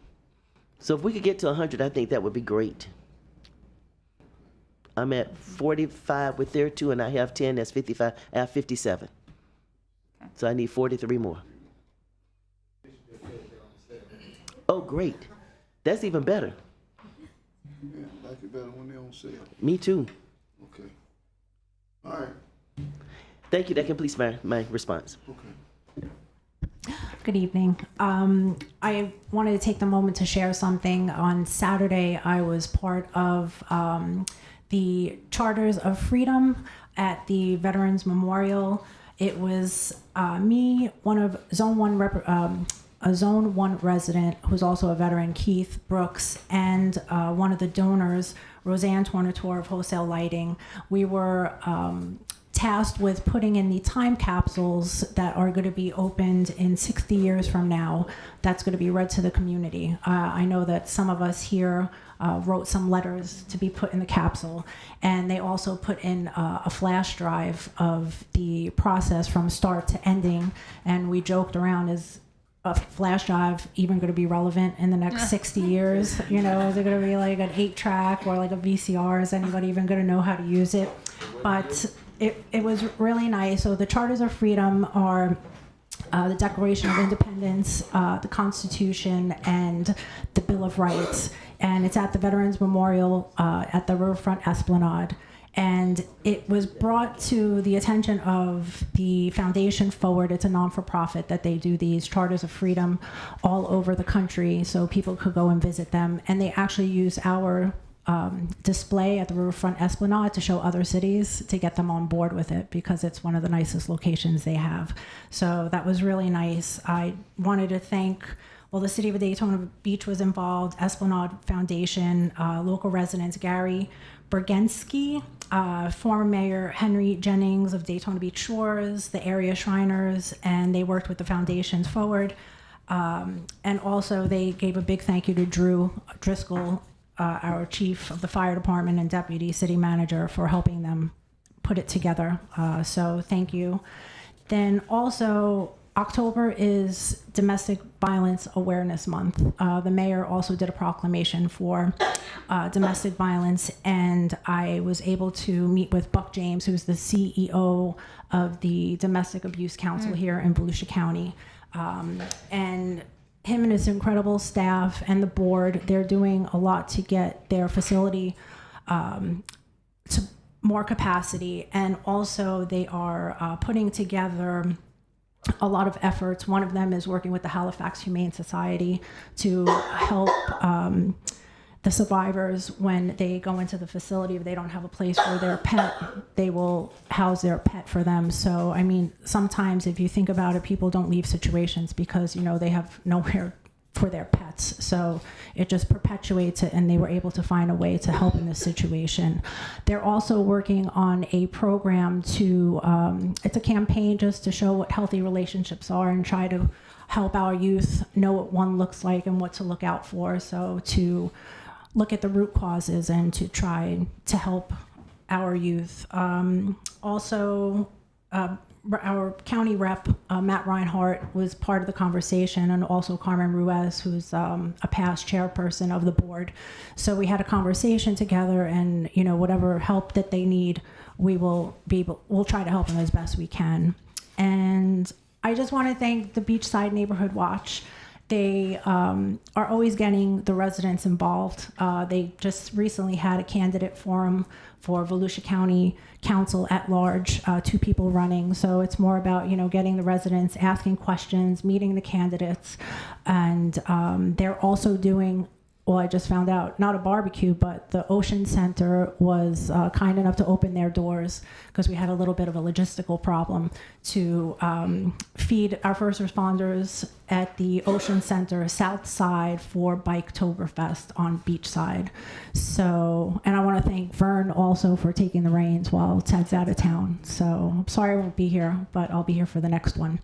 So if we could get to 100, I think that would be great. I'm at 45 with their 2, and I have 10, that's 55. I have 57. So I need 43 more. Oh, great. That's even better. Yeah, like it better when they on sale. Me too. Okay. All right. Thank you. That completes my response. Okay. Good evening. I wanted to take the moment to share something. On Saturday, I was part of the Charters of Freedom at the Veterans Memorial. It was me, one of a Zone 1 resident who's also a veteran, Keith Brooks, and one of the donors, Roseanne Tornator of Wholesale Lighting. We were tasked with putting in the time capsules that are going to be opened in 60 years from now. That's going to be read to the community. I know that some of us here wrote some letters to be put in the capsule, and they also put in a flash drive of the process from start to ending, and we joked around, is a flash drive even going to be relevant in the next 60 years? You know, is it going to be like an 8-track or like a VCR? Is anybody even going to know how to use it? But it was really nice. So the Charters of Freedom are the Declaration of Independence, the Constitution, and the Bill of Rights. And it's at the Veterans Memorial at the Riverfront Esplanade. And it was brought to the attention of the Foundation Forward. It's a non-for-profit that they do these Charters of Freedom all over the country so people could go and visit them. And they actually use our display at the Riverfront Esplanade to show other cities to get them on board with it, because it's one of the nicest locations they have. So that was really nice. I wanted to thank, well, the City of Daytona Beach was involved, Esplanade Foundation, local residents, Gary Bergenski, former Mayor Henry Jennings of Daytona Beach Shores, the area Shriners, and they worked with the Foundations Forward. And also they gave a big thank you to Drew Driscoll, our chief of the fire department and deputy city manager, for helping them put it together. So thank you. Then also, October is Domestic Violence Awareness Month. The mayor also did a proclamation for domestic violence, and I was able to meet with Buck James, who's the CEO of the Domestic Abuse Council here in Volusia County. And him and his incredible staff and the board, they're doing a lot to get their facility to more capacity. And also they are putting together a lot of efforts. One of them is working with the Halifax Humane Society to help the survivors when they go into the facility. If they don't have a place for their pet, they will house their pet for them. So, I mean, sometimes if you think about it, people don't leave situations because, you know, they have nowhere for their pets. So it just perpetuates it, and they were able to find a way to help in this situation. They're also working on a program to, it's a campaign just to show what healthy relationships are and try to help our youth know what one looks like and what to look out for. So to look at the root causes and to try to help our youth. Also, our county rep, Matt Reinhardt, was part of the conversation, and also Carmen Ruiz, who's a past chairperson of the board. So we had a conversation together, and you know, whatever help that they need, we'll try to help them as best we can. And I just want to thank the Beachside Neighborhood Watch. They are always getting the residents involved. They just recently had a candidate forum for Volusia County Council at large, 2 people running. So it's more about, you know, getting the residents, asking questions, meeting the candidates. And they're also doing, well, I just found out, not a barbecue, but the Ocean Center was kind enough to open their doors, because we had a little bit of a logistical problem, to feed our first responders at the Ocean Center South Side for Biketoberfest on Beachside. So, and I want to thank Vern also for taking the reins while Ted's out of town. So I'm sorry I won't be here, but I'll be here for the next one.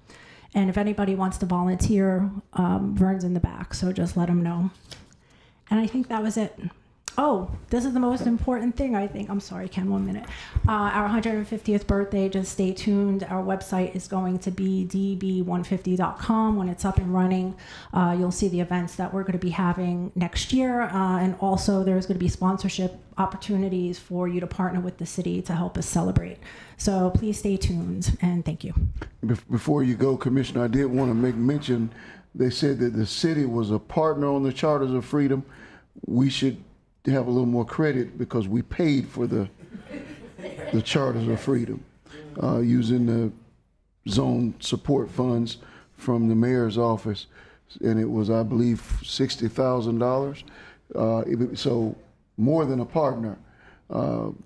And if anybody wants to volunteer, Vern's in the back, so just let him know. And I think that was it. Oh, this is the most important thing, I think. I'm sorry, Ken, 1 minute. Our 150th birthday, just stay tuned. Our website is going to be db150.com. When it's up and running, you'll see the events that we're going to be having next year. And also, there's going to be sponsorship opportunities for you to partner with the city to help us celebrate. So please stay tuned, and thank you. Before you go, Commissioner, I did want to make mention, they said that the city was a partner on the Charters of Freedom. We should have a little more credit because we paid for the Charters of Freedom using the zone support funds from the mayor's office, and it was, I believe, $60,000. So more than a partner,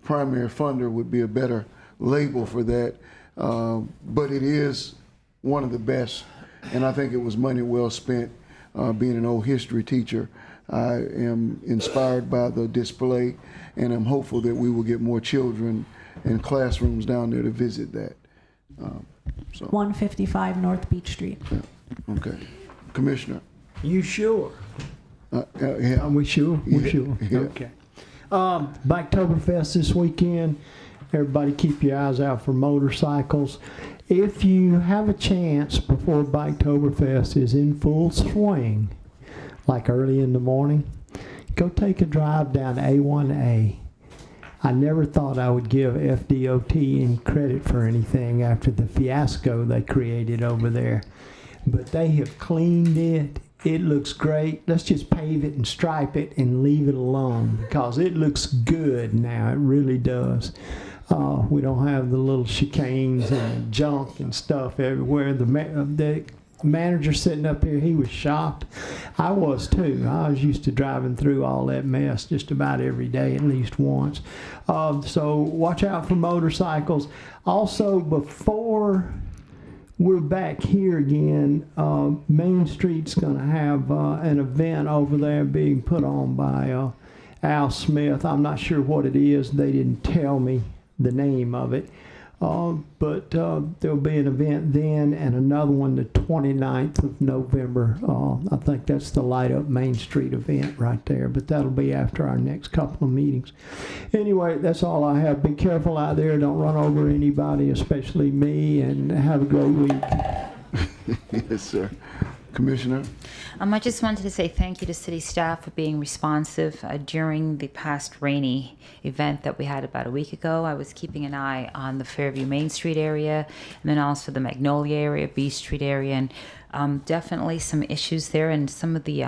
primary funder would be a better label for that, but it is one of the best, and I think it was money well spent. Being an old history teacher, I am inspired by the display, and I'm hopeful that we will get more children and classrooms down there to visit that. 155 North Beach Street. Yeah. Okay. Commissioner. You sure? Yeah. Are we sure? We're sure. Yeah. Okay. Backtoberfest this weekend. Everybody keep your eyes out for motorcycles. If you have a chance before Backtoberfest is in full swing, like early in the morning, go take a drive down A1A. I never thought I would give FDOT any credit for anything after the fiasco they created over there. But they have cleaned it. It looks great. Let's just pave it and stripe it and leave it alone because it looks good now. It really does. We don't have the little chicanes and junk and stuff everywhere. The manager sitting up here, he was shocked. I was too. I was used to driving through all that mess just about every day, at least once. So watch out for motorcycles. Also, before we're back here again, Main Street's going to have an event over there being put on by Al Smith. I'm not sure what it is. They didn't tell me the name of it. But there'll be an event then and another one the 29th of November. I think that's the Light Up Main Street event right there, but that'll be after our next couple of meetings. Anyway, that's all I have. Be careful out there. Don't run over anybody, especially me, and have a great week. Yes, sir. Commissioner? I just wanted to say thank you to city staff for being responsive during the past rainy event that we had about a week ago. I was keeping an eye on the Fairview Main Street area and then also the Magnolia area, B Street area, and definitely some issues there and some of the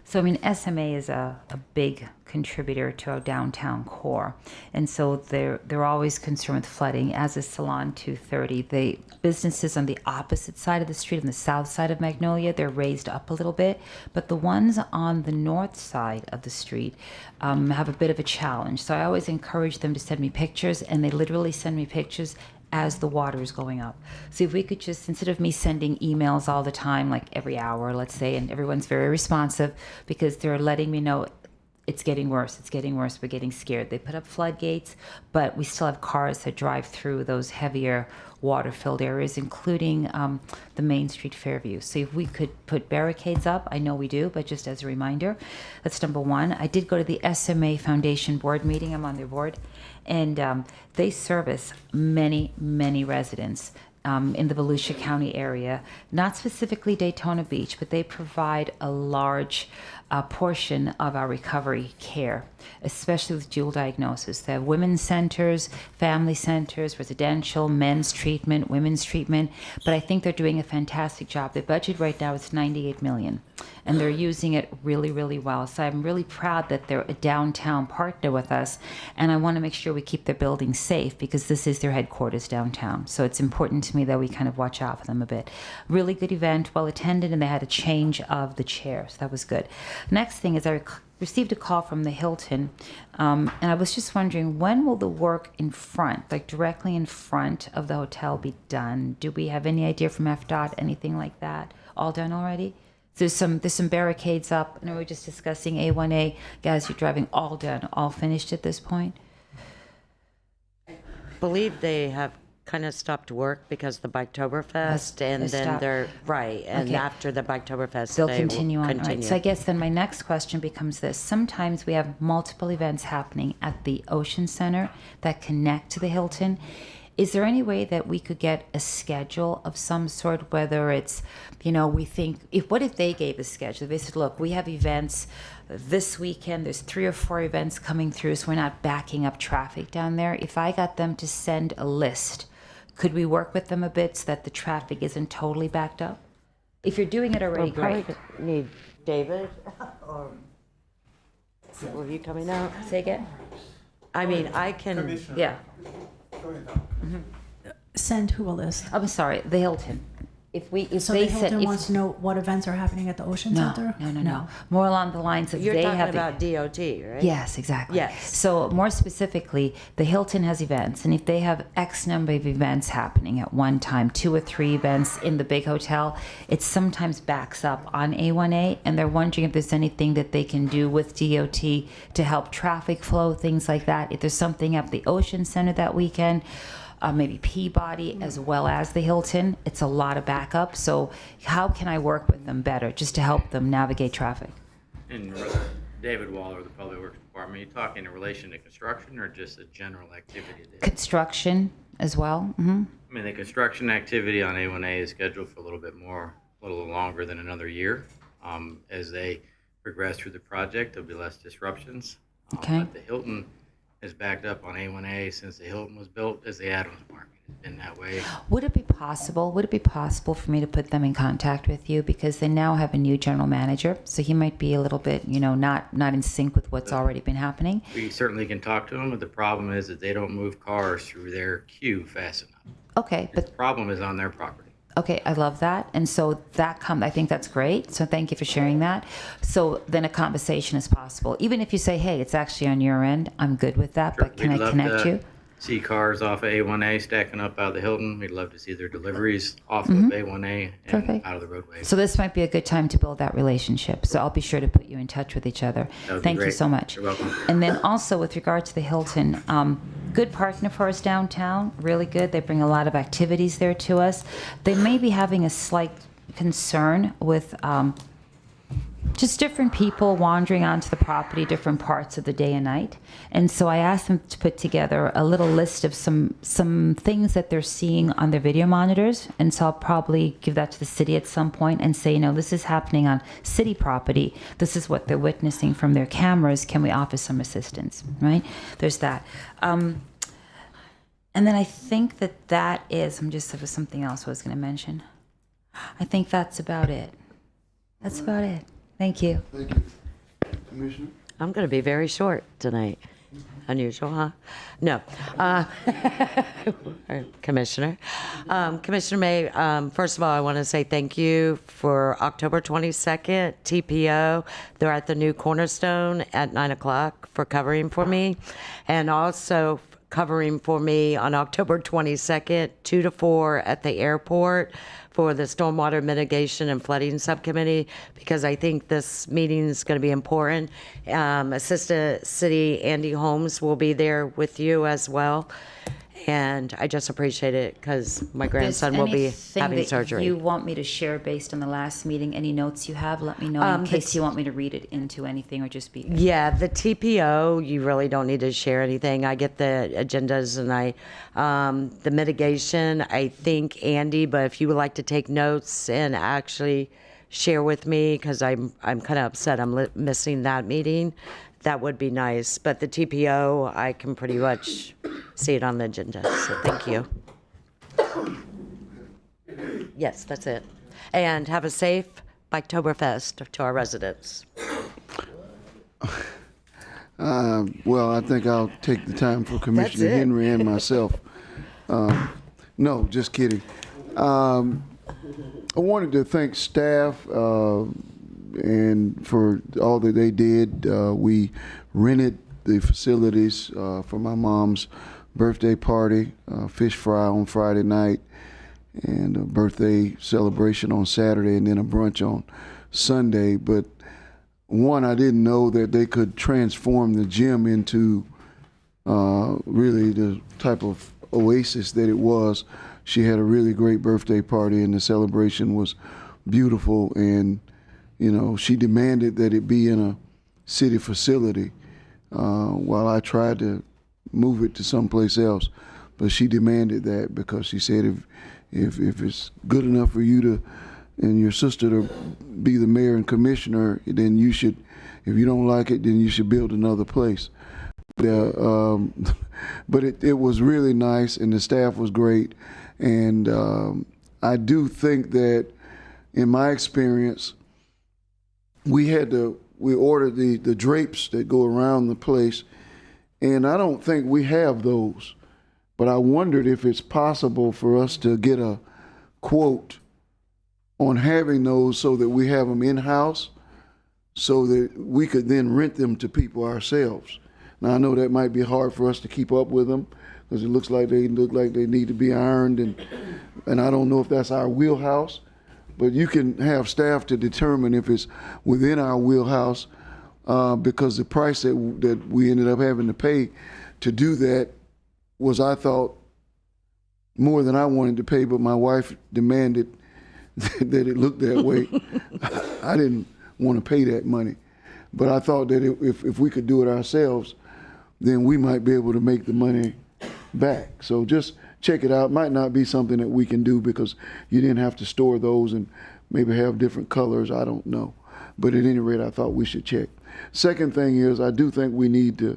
so I mean SMA is a big contributor to our downtown core, and so they're always concerned with flooding, as is Salon 230. The businesses on the opposite side of the street, on the south side of Magnolia, they're raised up a little bit, but the ones on the north side of the street have a bit of a challenge. So I always encourage them to send me pictures, and they literally send me pictures as the water is going up. So if we could just, instead of me sending emails all the time, like every hour, let's say, and everyone's very responsive because they're letting me know it's getting worse, we're getting scared. They put up floodgates, but we still have cars that drive through those heavier water-filled areas, including the Main Street Fairview. So if we could put barricades up, I know we do, but just as a reminder, that's number one. I did go to the SMA Foundation board meeting, I'm on their board, and they service many, many residents in the Volusia County area, not specifically Daytona Beach, but they provide a large portion of our recovery care, especially with dual diagnosis. They have women's centers, family centers, residential, men's treatment, women's treatment, but I think they're doing a fantastic job. Their budget right now is $98 million, and they're using it really, really well. So I'm really proud that they're a downtown partner with us, and I want to make sure we keep their building safe because this is their headquarters downtown. So it's important to me that we kind of watch out for them a bit. Really good event, well attended, and they had a change of the chair, so that was good. Next thing is I received a call from the Hilton, and I was just wondering, when will the work in front, like directly in front of the hotel, be done? Do we have any idea from FDOT, anything like that? All done already? There's some barricades up, and we were just discussing A1A. Guys, you're driving, all done, all finished at this point? Believe they have kind of stopped work because of the Biketoberfest, and they then stopped. they're, right, and Okay. after the Biketoberfest, They'll they continue will on. Right. continue. So I guess then my next question becomes this. Sometimes we have multiple events happening at the Ocean Center that connect to the Hilton. Is there any way that we could get a schedule of some sort, whether it's, we think, what if they gave a schedule? They said, look, we have events this weekend, there's 3 or 4 events coming through, so we're not backing up traffic down there. If I got them to send a list, could we work with them a bit so that the traffic isn't totally backed up? If you're doing it already, We'll probably great. need David, or were you coming out? Say again? I mean, I can, Yeah. Send who a list? I'm sorry, the Hilton. If So they the said, Hilton wants to know what events are happening at the Ocean Center? No. More along the lines of you're they talking have about DOT, right? Yes, exactly. Yes. So more specifically, the Hilton has events, and if they have X number of events happening at one time, 2 or 3 events in the big hotel, it sometimes backs up on A1A, and they're wondering if there's anything that they can do with DOT to help traffic flow, things like that. If there's something at the Ocean Center that weekend, maybe Peabody as well as the Hilton, it's a lot of backup. So how can I work with them better just to help them navigate traffic? And David Waller, the Public Works Department, are you talking in relation to construction or just a general activity there? Construction as well. Mm-hmm. I mean, the construction activity on A1A is scheduled for a little longer than another year. As they progress through the project, there'll be less disruptions. Okay. But the Hilton is backed up on A1A since the Hilton was built as the Adams Market. It's been that way. Would it be possible for me to put them in contact with you, because they now have a new general manager, so he might be a little bit, not in sync with what's already been happening? We certainly can talk to them, but the problem is that they don't move cars through their queue fast enough. Okay, The problem is on their property. Okay, I love that. And so I think that's great. So thank you for sharing that. So then a conversation is possible. Even if you say, hey, it's actually on your end, I'm good with that, but can We'd I love connect to you? See cars off of A1A stacking up out of the Hilton. We'd love to see their deliveries off Mhm. of A1A and Perfect. out of the roadway. So this might be a good time to build that relationship. So I'll be sure to put you in touch with each other. That would be Thank you great. so much. You're welcome. And then also with regard to the Hilton, good partner for us downtown, really good. They bring a lot of activities there to us. They may be having a slight concern with just different people wandering onto the property different parts of the day and night. And so I asked them to put together a little list of some things that they're seeing on their video monitors. And so I'll probably give that to the city at some point and say, this is happening on city property. This is what they're witnessing from their cameras. Can we offer some assistance, right? There's that. And then I think that is, there was something else I was going to mention. I think that's about it. That's about it. Thank you. Thank you. Commissioner? I'm going to be very short tonight. Unusual, huh? No. Commissioner. Commissioner May, first of all, I want to say thank you for October 22nd, TPO. They're at the new Cornerstone at 9 o'clock for covering for me. And also covering for me on October 22nd, 2 to 4 at the airport for the Stormwater Mitigation and Flooding Subcommittee, because I think this meeting is going to be important. Assistant City Andy Holmes will be there with you as well. And I just appreciate it because my grandson will be having Anything surgery. that you want me to share based on the last meeting, any notes you have, let me know in case you want me to read it into anything or just be. Yeah, the TPO, you really don't need to share anything. I get the agendas and the mitigation, I think Andy, but if you would like to take notes and actually share with me, because I'm kind of upset I'm missing that meeting, that would be nice. But the TPO, I can pretty much see it on the agenda, so thank you. Yes, that's it. And have a safe Biketoberfest to our residents. Well, I think I'll take the time for Commissioner it. Henry and myself. No, just kidding. I wanted to thank staff and for all that they did. We rented the facilities for my mom's birthday party, fish fry on Friday night, and a birthday celebration on Saturday, and then a brunch on Sunday. But one, I didn't know that they could transform the gym into really the type of oasis that it was. She had a really great birthday party, and the celebration was beautiful. And you know, she demanded that it be in a city facility, while I tried to move it to someplace else. But she demanded that because she said if it's good enough for you to and your sister to be the mayor and commissioner, then you should. If you don't like it, then you should build another place. But it was really nice, and the staff was great. And I do think that, in my experience, we ordered the drapes that go around the place, and I don't think we have those. But I wondered if it's possible for us to get a quote on having those so that we have them in-house, so that we could then rent them to people ourselves. Now, I know that might be hard for us to keep up with them because it looks like they need to be ironed, and I don't know if that's our wheelhouse, but you can have staff to determine if it's within our wheelhouse, because the price that we ended up having to pay to do that was, I thought, more than I wanted to pay, but my wife demanded that it looked that way. I didn't want to pay that money, but I thought that if we could do it ourselves, then we might be able to make the money back. So just check it out. Might not be something that we can do because you didn't have to store those and maybe have different colors. I don't know. But at any rate, I thought we should check. Second thing is, I do think we need to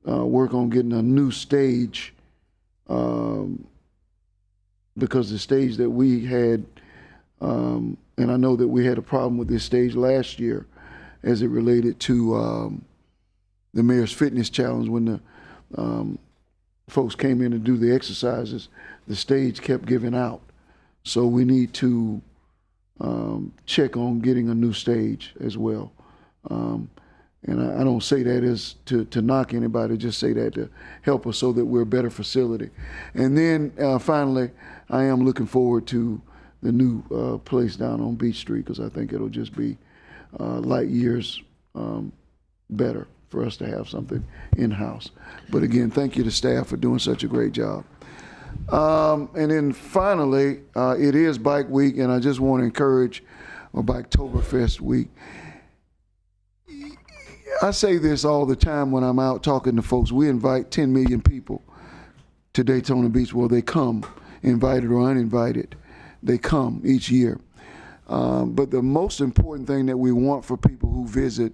work on getting a new stage, because the stage that we had, and I know that we had a problem with this stage last year as it related to the Mayor's Fitness Challenge. When the folks came in to do the exercises, the stage kept giving out. So we need to check on getting a new stage as well. And I don't say that as to knock anybody, just say that to help us so that we're a better facility. And then finally, I am looking forward to the new place down on Beach Street, because I think it'll just be light years better for us to have something in-house. But again, thank you to staff for doing such a great job. And then finally, it is Bike Week, and I just want to encourage, or Biketoberfest Week. I say this all the time when I'm out talking to folks. We invite 10 million people to Daytona Beach. Well, they come, invited or uninvited. They come each year. But the most important thing that we want for people who visit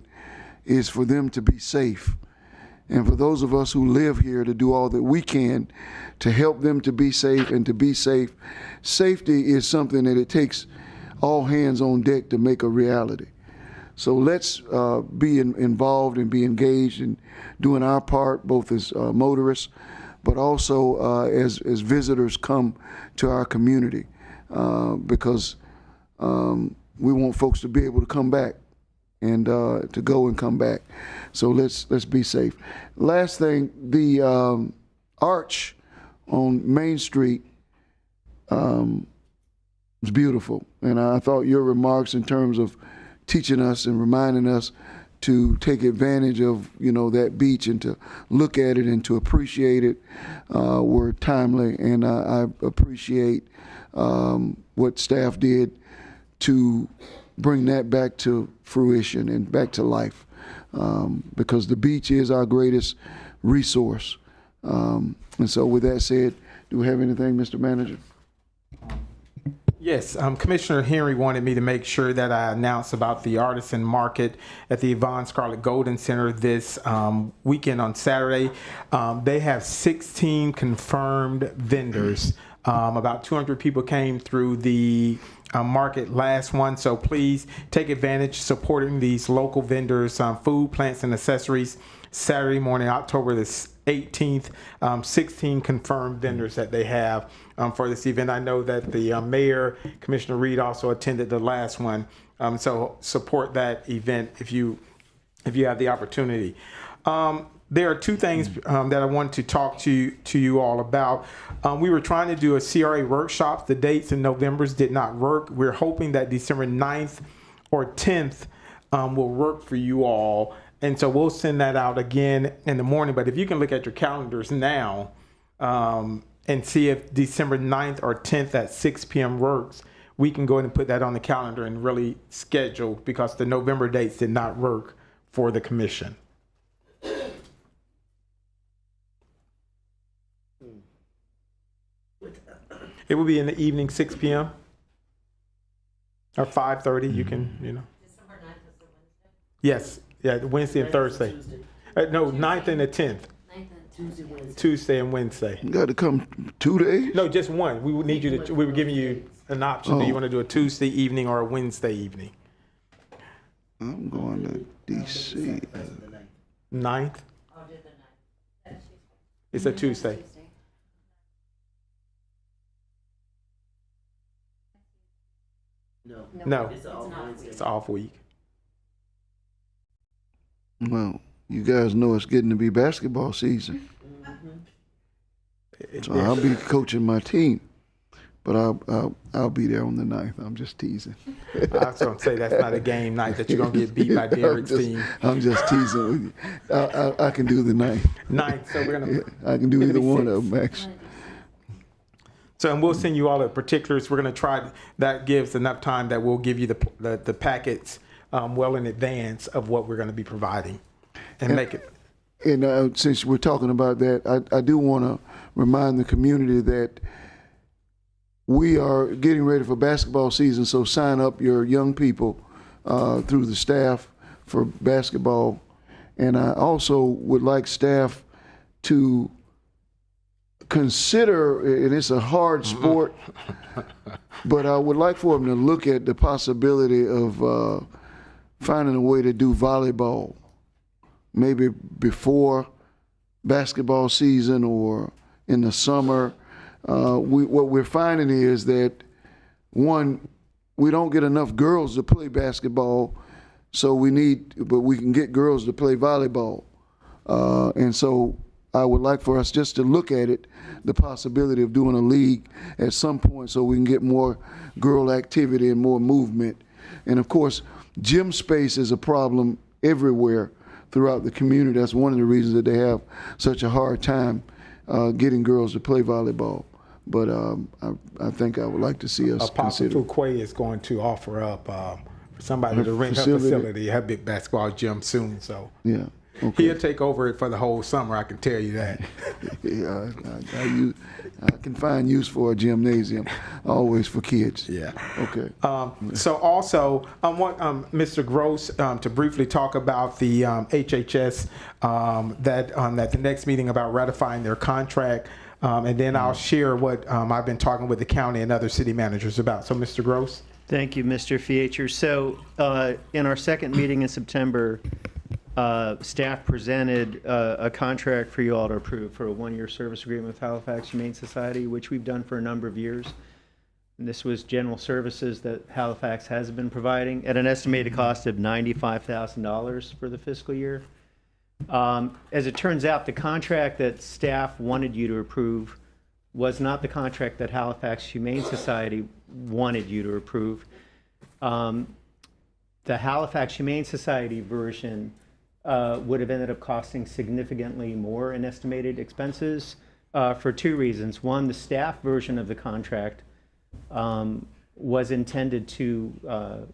is for them to be safe. And for those of us who live here, to do all that we can to help them to be safe and to be safe. Safety is something that it takes all hands on deck to make a reality. So let's be involved and be engaged in doing our part, both as motorists, but also as visitors come to our community, because we want folks to be able to come back and to go and come back. So let's be safe. Last thing, the arch on Main Street was beautiful, and I thought your remarks in terms of teaching us and reminding us to take advantage of, that beach and to look at it and to appreciate it were timely. And I appreciate what staff did to bring that back to fruition and back to life, because the beach is our greatest resource. And so with that said, do we have anything, Mr. Manager? Yes, Commissioner Henry wanted me to make sure that I announce about the artisan market at the Yvonne Scarlett Golden Center this weekend on Saturday. They have 16 confirmed vendors. About 200 people came through the market last one, so please take advantage supporting these local vendors, food, plants, and accessories. Saturday morning, October the 18th, 16 confirmed vendors that they have for this event. I know that the mayor, Commissioner Reed, also attended the last one, so support that event if you have the opportunity. There are two things that I want to talk to you all about. We were trying to do a CRA workshop. The dates in November did not work. We're hoping that December 9th or 10th will work for you all. And so we'll send that out again in the morning. But if you can look at your calendars now, and see if December 9th or 10th at 6 p.m. works. We can go ahead and put that on the calendar and really schedule, because the November dates did not work for the commission. It will be in the evening, 6 p.m. or 5:30. You can, December 9th is the Wednesday? Yes, yeah, Wednesday and Thursday. No, 9th and the 10th. Tuesday and Wednesday. You got to come 2 days? No, just one. We would need you to. We were giving you an option. Do you want to do a Tuesday evening or a Wednesday evening? I'm going to D.C. 9th? It's a Tuesday. No, it's off week. Well, you guys know it's getting to be basketball season. So I'll be coaching my team, but I'll be there on the 9th. I'm just teasing. I was going to say that's not a game night that you're going to get beat by Derek's team. I'm just teasing with you. I can do the 9th. 9th, so we're going to. I can do either one of them, actually. So, and we'll send you all the particulars. We're going to try, that gives enough time that we'll give you the packets well in advance of what we're going to be providing and make it. And since we're talking about that, I do want to remind the community that we are getting ready for basketball season, so sign up your young people through the staff for basketball. And I also would like staff to consider, and it's a hard sport, but I would like for them to look at the possibility of finding a way to do volleyball, maybe before basketball season or in the summer. What we're finding is that, one, we don't get enough girls to play basketball, so but we can get girls to play volleyball. And so I would like for us just to look at it, the possibility of doing a league at some point so we can get more girl activity and more movement. And of course, gym space is a problem everywhere throughout the community. That's one of the reasons that they have such a hard time getting girls to play volleyball. But I think I would like to see us consider. Bartow Ford is going to offer up for somebody to rent her facility, her big basketball gym soon. So yeah. Okay. He'll take over it for the whole summer, I can tell you that. Yeah, I can find use for a gymnasium, always for kids. Yeah. Okay. So also, I want Mr. Gross to briefly talk about the HHS that at the next meeting about ratifying their contract, and then I'll share what I've been talking with the county and other city managers about. So, Mr. Gross. Thank you, Mr. Fiacher. So, in our second meeting in September, staff presented a contract for you all to approve for a one-year service agreement with Halifax Humane Society, which we've done for a number of years. And this was general services that Halifax has been providing at an estimated cost of $95,000 for the fiscal year. As it turns out, the contract that staff wanted you to approve was not the contract that Halifax Humane Society wanted you to approve. The Halifax Humane Society version would have ended up costing significantly more in estimated expenses for two reasons. One, the staff version of the contract was intended to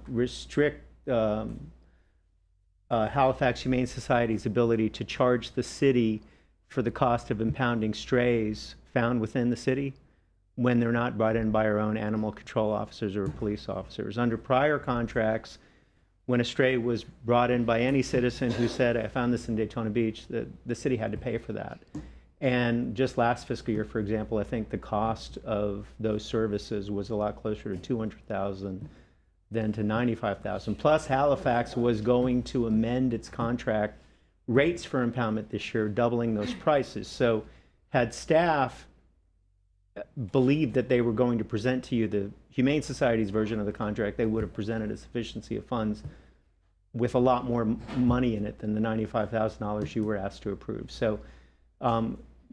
restrict Halifax Humane Society's ability to charge the city for the cost of impounding strays found within the city when they're not brought in by our own animal control officers or police officers. Under prior contracts, when a stray was brought in by any citizen who said, I found this in Daytona Beach, the city had to pay for that. And just last fiscal year, for example, I think the cost of those services was a lot closer to $200,000 than to $95,000. Plus, Halifax was going to amend its contract rates for impoundment this year, doubling those prices. So had staff believed that they were going to present to you the Humane Society's version of the contract, they would have presented a sufficiency of funds with a lot more money in it than the $95,000 you were asked to approve. So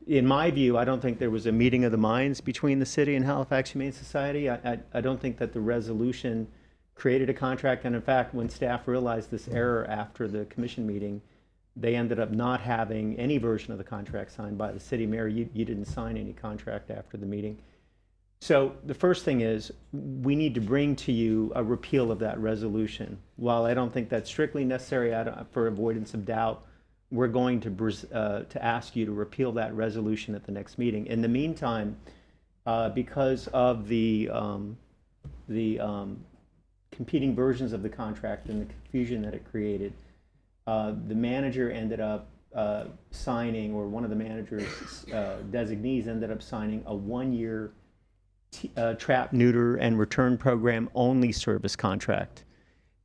in my view, I don't think there was a meeting of the minds between the city and Halifax Humane Society. I don't think that the resolution created a contract. And in fact, when staff realized this error after the commission meeting, they ended up not having any version of the contract signed by the city mayor. You didn't sign any contract after the meeting. So the first thing is we need to bring to you a repeal of that resolution. While I don't think that's strictly necessary for avoidance of doubt, we're going to ask you to repeal that resolution at the next meeting. In the meantime, because of the competing versions of the contract and the confusion that it created, the manager ended up signing, or one of the manager's designees ended up signing a 1-year trap, neuter, and return program only service contract.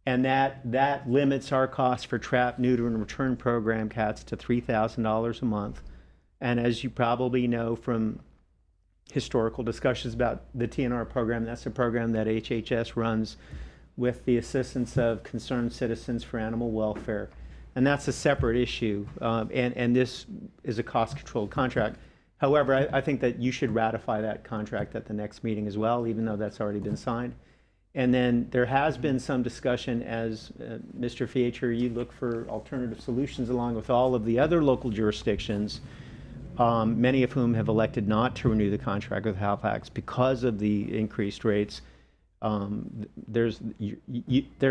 And that limits our cost for trap, neuter, and return program cats to $3,000 a month. And as you probably know from historical discussions about the TNR program, that's a program that HHS runs with the assistance of concerned citizens for animal welfare. And that's a separate issue. And this is a cost-controlled contract. However, I think that you should ratify that contract at the next meeting as well, even though that's already been signed. And then there has been some discussion as Mr. Fiacher, you look for alternative solutions along with all of the other local jurisdictions, many of whom have elected not to renew the contract with Halifax because of the increased rates. They're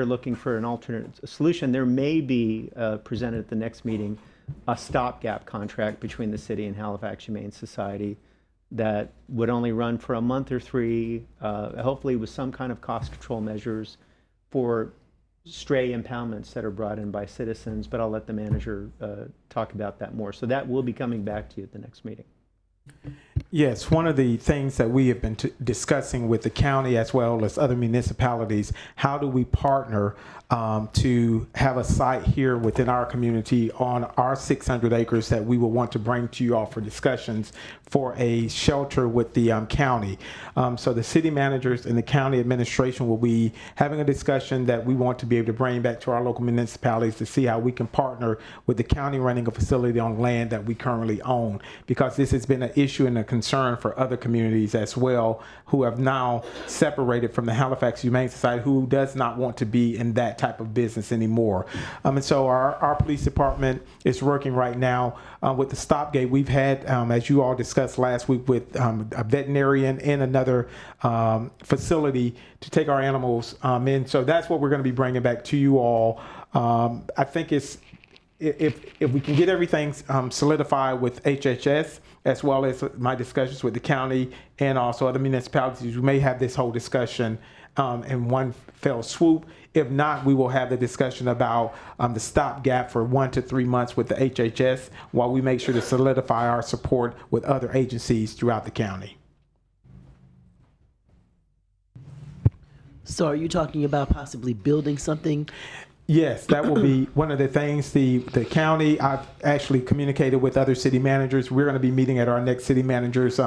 looking for an alternate solution. There may be presented at the next meeting a stopgap contract between the city and Halifax Humane Society that would only run for a month or 3, hopefully with some kind of cost control measures for stray impoundments that are brought in by citizens, but I'll let the manager talk about that more. So that will be coming back to you at the next meeting. Yes, one of the things that we have been discussing with the county as well as other municipalities, how do we partner to have a site here within our community on our 600 acres that we will want to bring to you all for discussions for a shelter with the county. So the city managers and the county administration will be having a discussion that we want to be able to bring back to our local municipalities to see how we can partner with the county running a facility on land that we currently own, because this has been an issue and a concern for other communities as well who have now separated from the Halifax Humane Society, who does not want to be in that type of business anymore. And so our police department is working right now with the stop gate. We've had, as you all discussed last week, with a veterinarian in another facility to take our animals in. So that's what we're going to be bringing back to you all. I think it's, if we can get everything solidified with HHS, as well as my discussions with the county and also other municipalities, we may have this whole discussion in one fell swoop. If not, we will have the discussion about the stopgap for 1 to 3 months with the HHS while we make sure to solidify our support with other agencies throughout the county. So are you talking about possibly building something? Yes, that will be one of the things. The county, I've actually communicated with other city managers. We're going to be meeting at our next city managers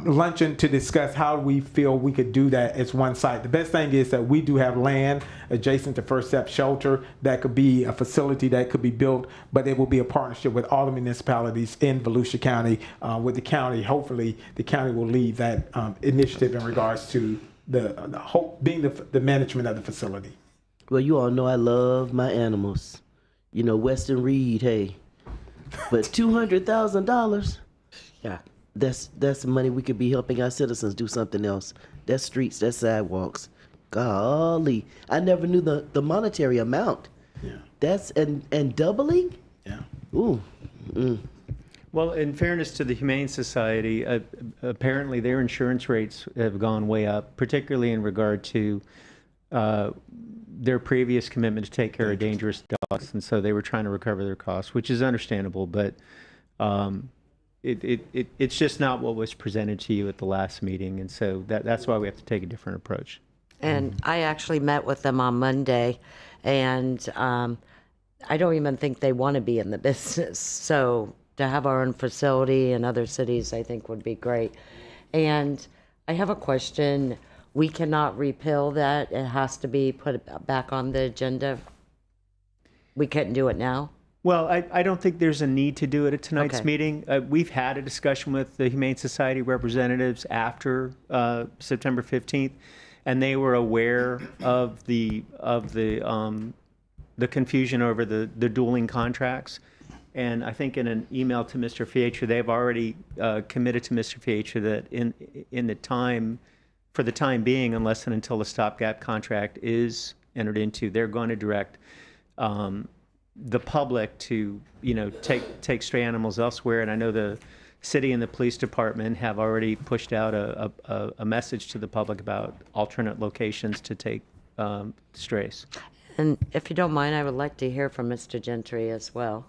luncheon to discuss how we feel we could do that as one site. The best thing is that we do have land adjacent to First Step Shelter that could be a facility that could be built, but it will be a partnership with all the municipalities in Volusia County with the county. Hopefully the county will lead that initiative in regards to being the management of the facility. Well, you all know I love my animals. You know, Weston Reed, hey. But $200,000, yeah, that's money we could be helping our citizens do something else. That's streets, that's sidewalks. Golly, I never knew the monetary amount. Yeah. That's and doubling? Yeah. Ooh. Well, in fairness to the Humane Society, apparently their insurance rates have gone way up, particularly in regard to their previous commitment to take care of dangerous dogs, and so they were trying to recover their costs, which is understandable, but it's just not what was presented to you at the last meeting, and so that's why we have to take a different approach. And I actually met with them on Monday, and I don't even think they want to be in the business. So to have our own facility in other cities, I think would be great. And I have a question. We cannot repeal that. It has to be put back on the agenda. We couldn't do it now? Well, I don't think there's a need to do it at tonight's Okay. meeting. We've had a discussion with the Humane Society representatives after September 15th, and they were aware of the the confusion over the dueling contracts. And I think in an email to Mr. Fietcher, they've already committed to Mr. Fietcher that in the time, for the time being, unless and until the stopgap contract is entered into, they're going to direct the public to, take stray animals elsewhere. And I know the city and the police department have already pushed out a message to the public about alternate locations to take strays. And if you don't mind, I would like to hear from Mr. Gentry as well.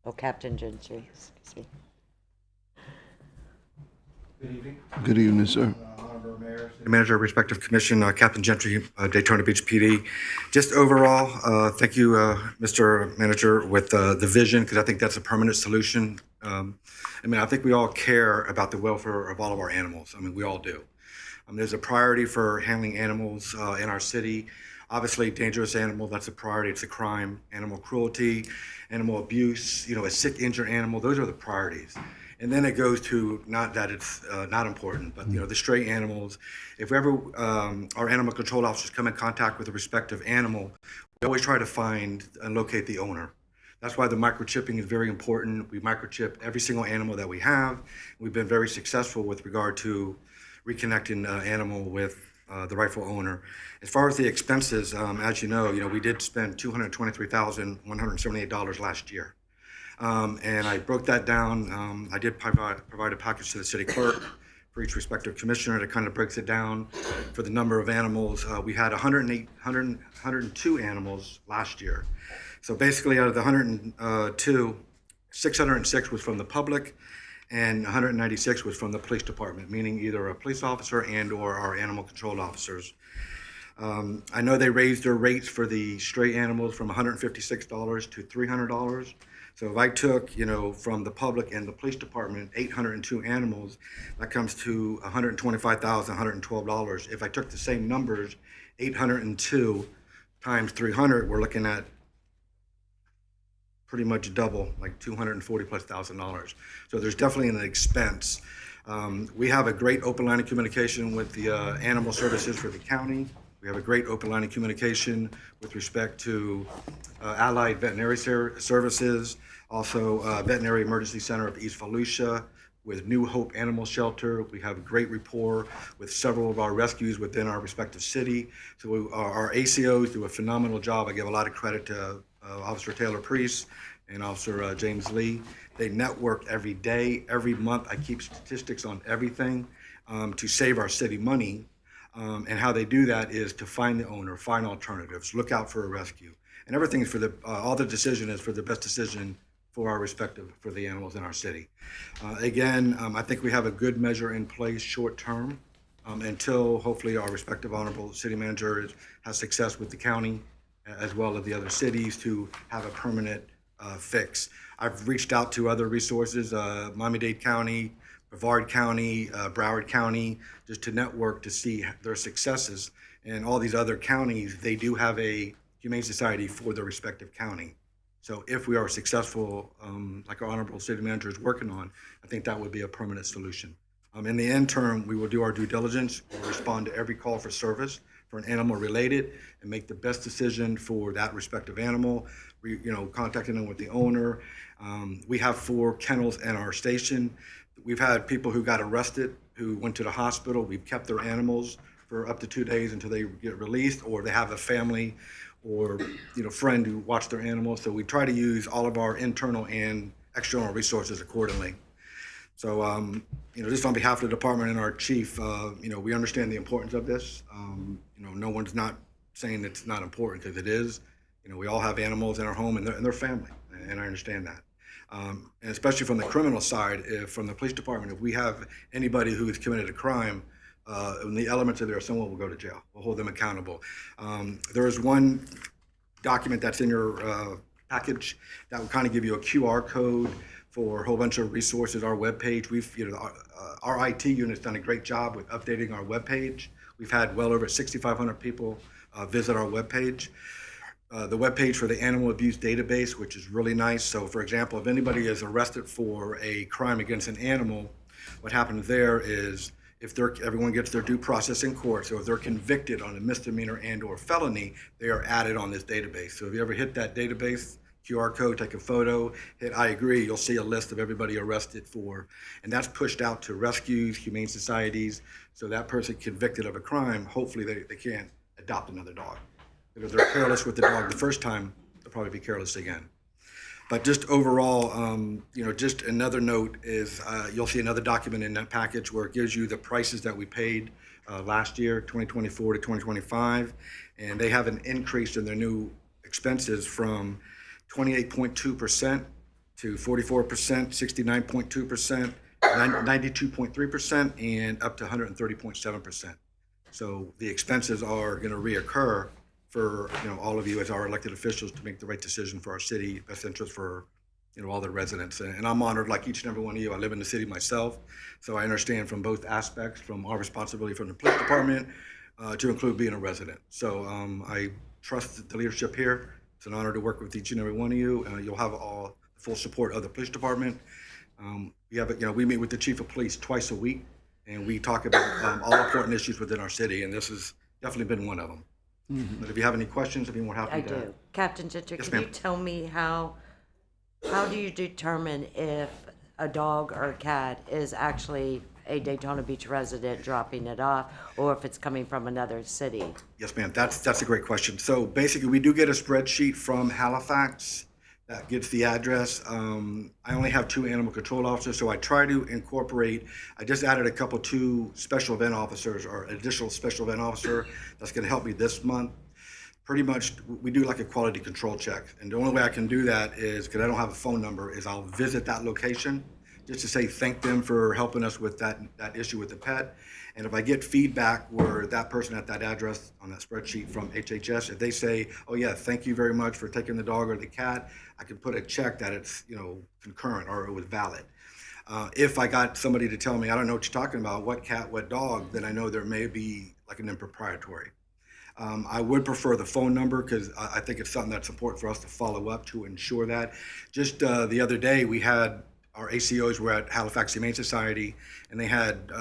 Oh, Captain Gentry, excuse me. Good evening. Good evening, sir. Manager, respective commission, Captain Gentry, Daytona Beach PD. Just overall, thank you, Mr. Manager, with the vision, because I think that's a permanent solution. I think we all care about the welfare of all of our animals. We all do. There's a priority for handling animals in our city. Obviously, dangerous animal, that's a priority. It's a crime. Animal cruelty, animal abuse, a sick, injured animal, those are the priorities. And then it goes to, not that it's not important, but the stray animals. If ever our animal control officers come in contact with a respective animal, we always try to find and locate the owner. That's why the microchipping is very important. We microchip every single animal that we have. We've been very successful with regard to reconnecting the animal with the rightful owner. As far as the expenses, as you know, we did spend $223,178 last year. And I broke that down. I did provide a package to the city clerk for each respective commissioner that kind of breaks it down for the number of animals. We had 102 animals last year. So basically out of the 102, 606 was from the public and 196 was from the police department, meaning either a police officer and or our animal control officers. I know they raised their rates for the stray animals from $156 to $300. So if I took, from the public and the police department, 802 animals, that comes to $125,112. If I took the same numbers, 802 times 300, we're looking at pretty much double, like $240,000+. So there's definitely an expense. We have a great open line of communication with the animal services for the county. We have a great open line of communication with respect to Allied Veterinary Services, also Veterinary Emergency Center of East Volusia, with New Hope Animal Shelter. We have a great rapport with several of our rescues within our respective city. So our ACOs do a phenomenal job. I give a lot of credit to Officer Taylor Priest and Officer James Lee. They network every day, every month. I keep statistics on everything to save our city money. And how they do that is to find the owner, find alternatives, look out for a rescue. And everything is for all the decision is for the best decision for our for the animals in our city. Again, I think we have a good measure in place short term until hopefully our respective honorable city manager has success with the county as well as the other cities to have a permanent fix. I've reached out to other resources, Miami-Dade County, Brevard County, Broward County, just to network to see their successes. And all these other counties, they do have a humane society for their respective county. So if we are successful, like our honorable city manager is working on, I think that would be a permanent solution. In the interim, we will do our due diligence, we'll respond to every call for service for an animal related and make the best decision for that respective animal, contacting them with the owner. We have 4 kennels in our station. We've had people who got arrested, who went to the hospital. We've kept their animals for up to 2 days until they get released, or they have a family or friend who watch their animals. So we try to use all of our internal and external resources accordingly. So, just on behalf of the department and our chief, we understand the importance of this. No one's not saying it's not important, because it is. We all have animals in our home and their family, and I understand that. And especially from the criminal side, from the police department, if we have anybody who has committed a crime, in the elements of there, someone will go to jail. We'll hold them accountable. There is one document that's in your package that will kind of give you a QR code for a whole bunch of resources. Our webpage, our IT unit's done a great job with updating our webpage. We've had well over 6,500 people visit our webpage. The webpage for the animal abuse database, which is really nice. So for example, if anybody is arrested for a crime against an animal, What happens there is if everyone gets their due process in court, so if they're convicted on a misdemeanor and/or felony, they are added on this database. So if you ever hit that database, QR code, take a photo, hit I agree, you'll see a list of everybody arrested for, and that's pushed out to rescues, humane societies, so that person convicted of a crime, hopefully they can't adopt another dog. Because if they're careless with the dog the first time, they'll probably be careless again. But just overall, just another note is you'll see another document in that package where it gives you the prices that we paid last year, 2024 to 2025, and they have an increase in their new expenses from 28.2% to 44%, 69.2%, 92.3%, and up to 130.7%. So the expenses are going to reoccur for all of you as our elected officials to make the right decision for our city, best interest for all the residents. And I'm honored, like each and every one of you. I live in the city myself, so I understand from both aspects, from our responsibility from the police department to include being a resident. So I trust the leadership here. It's an honor to work with each and every one of you. You'll have all the full support of the police department. We meet with the chief of police twice a week, and we talk about all important issues within our city, and this has definitely been one of them. Mm-hmm. But if you have any questions, I'd be more happy to. I do. Captain Ginger, Yes, can you ma'am. tell me how do you determine if a dog or a cat is actually a Daytona Beach resident dropping it off, or if it's coming from another city? Yes, ma'am. That's a great question. So basically, we do get a spreadsheet from Halifax that gets the address. I only have 2 animal control officers, so I try to incorporate. I just added two special event officers or additional special event officer that's going to help me this month. Pretty much, we do like a quality control check, and the only way I can do that is because I don't have a phone number. Is I'll visit that location just to say thank them for helping us with that issue with the pet. And if I get feedback where that person at that address on that spreadsheet from HHS, if they say, oh yeah, thank you very much for taking the dog or the cat, I can put a check that it's concurrent or it was valid. If I got somebody to tell me, I don't know what you're talking about, what cat, what dog, then I know there may be like an impropriety. I would prefer the phone number because I think it's something that's important for us to follow up to ensure that. Just the other day, we had our ACOs were at Halifax Humane Society, and they had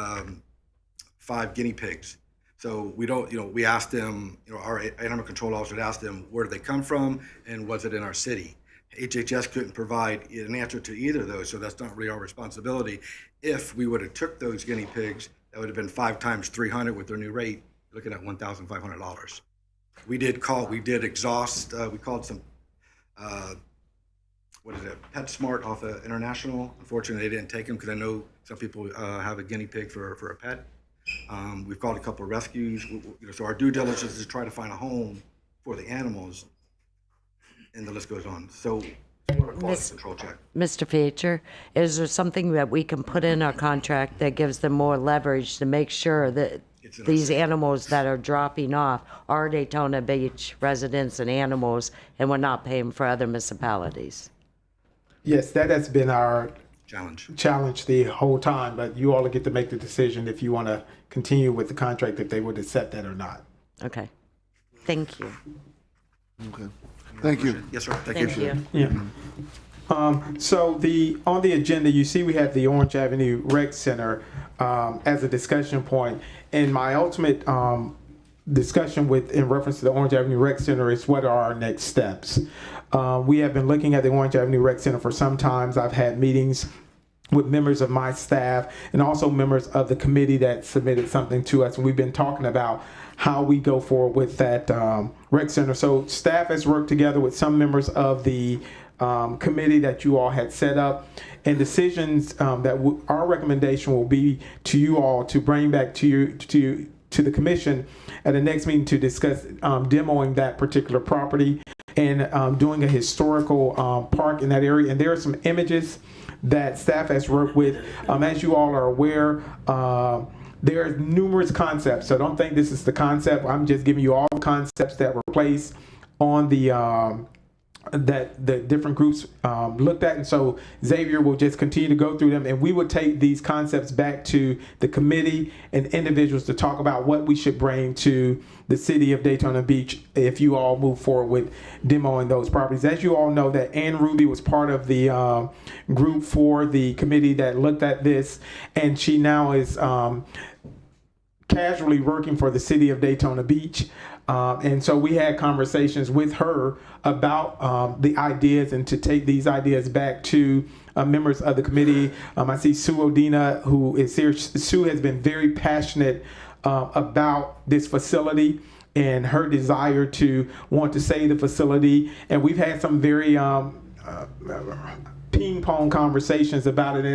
5 guinea pigs. So we asked them, our animal control officer asked them, where did they come from, and was it in our city? HHS couldn't provide an answer to either of those, so that's not really our responsibility. If we would have took those guinea pigs, that would have been 5 times $300 with their new rate, looking at $1,500. We did exhaust, we called some, PetSmart off of International. Unfortunately, they didn't take them because I know some people have a guinea pig for a pet. We've called a couple of rescues. So our due diligence is to try to find a home for the animals, and the list goes on. So quality control check. Mr. Feature, is there something that we can put in our contract that gives them more leverage to make sure that these animals that are dropping off are Daytona Beach residents and animals, and we're not paying for other municipalities? Yes, that has been our challenge the whole time, but you all get to make the decision if you want to continue with the contract, if they would accept that or not. Okay. Thank you. Okay. Thank you. Yes, sir. Thank you. Yeah. So on the agenda, you see we have the Orange Avenue Rec Center as a discussion point. And my ultimate discussion in reference to the Orange Avenue Rec Center is what are our next steps. We have been looking at the Orange Avenue Rec Center for some time. I've had meetings with members of my staff and also members of the committee that submitted something to us. And we've been talking about how we go forward with that rec center. So staff has worked together with some members of the committee that you all had set up, and decisions that our recommendation will be to you all to bring back to the commission at the next meeting to discuss demoing that particular property and doing a historical park in that area. And there are some images that staff has worked with. As you all are aware, there are numerous concepts, so don't think this is the concept. I'm just giving you all the concepts that were placed on the that the different groups looked at. And so Xavier will just continue to go through them, and we will take these concepts back to the committee and individuals to talk about what we should bring to the city of Daytona Beach if you all move forward with demoing those properties. As you all know, that Ann Ruby was part of the group for the committee that looked at this, and she now is casually working for the city of Daytona Beach. And so we had conversations with her about the ideas and to take these ideas back to members of the committee. I see Sue Odina, who is here. Sue has been very passionate about this facility and her desire to want to save the facility. And we've had some very ping pong conversations about it.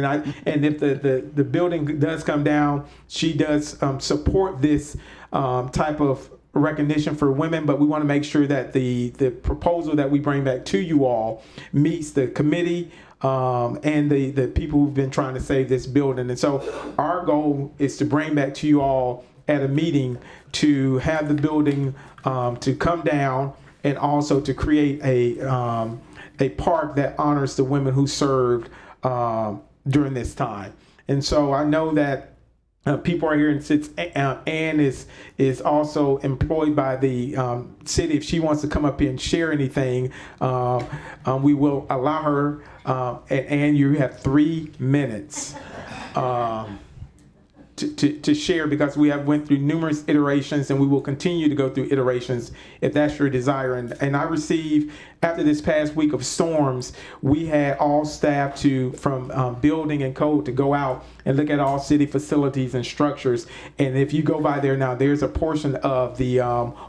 And if the building does come down, she does support this type of recognition for women, but we want to make sure that the proposal that we bring back to you all meets the committee and the people who've been trying to save this building. And so our goal is to bring back to you all at a meeting to have the building to come down, and also to create a park that honors the women who served during this time. And so I know that people are here, and since Ann is also employed by the city, if she wants to come up here and share anything, we will allow her. And Ann, you have 3 minutes to share, because we have went through numerous iterations, and we will continue to go through iterations if that's your desire. And I received, after this past week of storms, we had all staff from building and code to go out and look at all city facilities and structures. And if you go by there now, there's a portion of the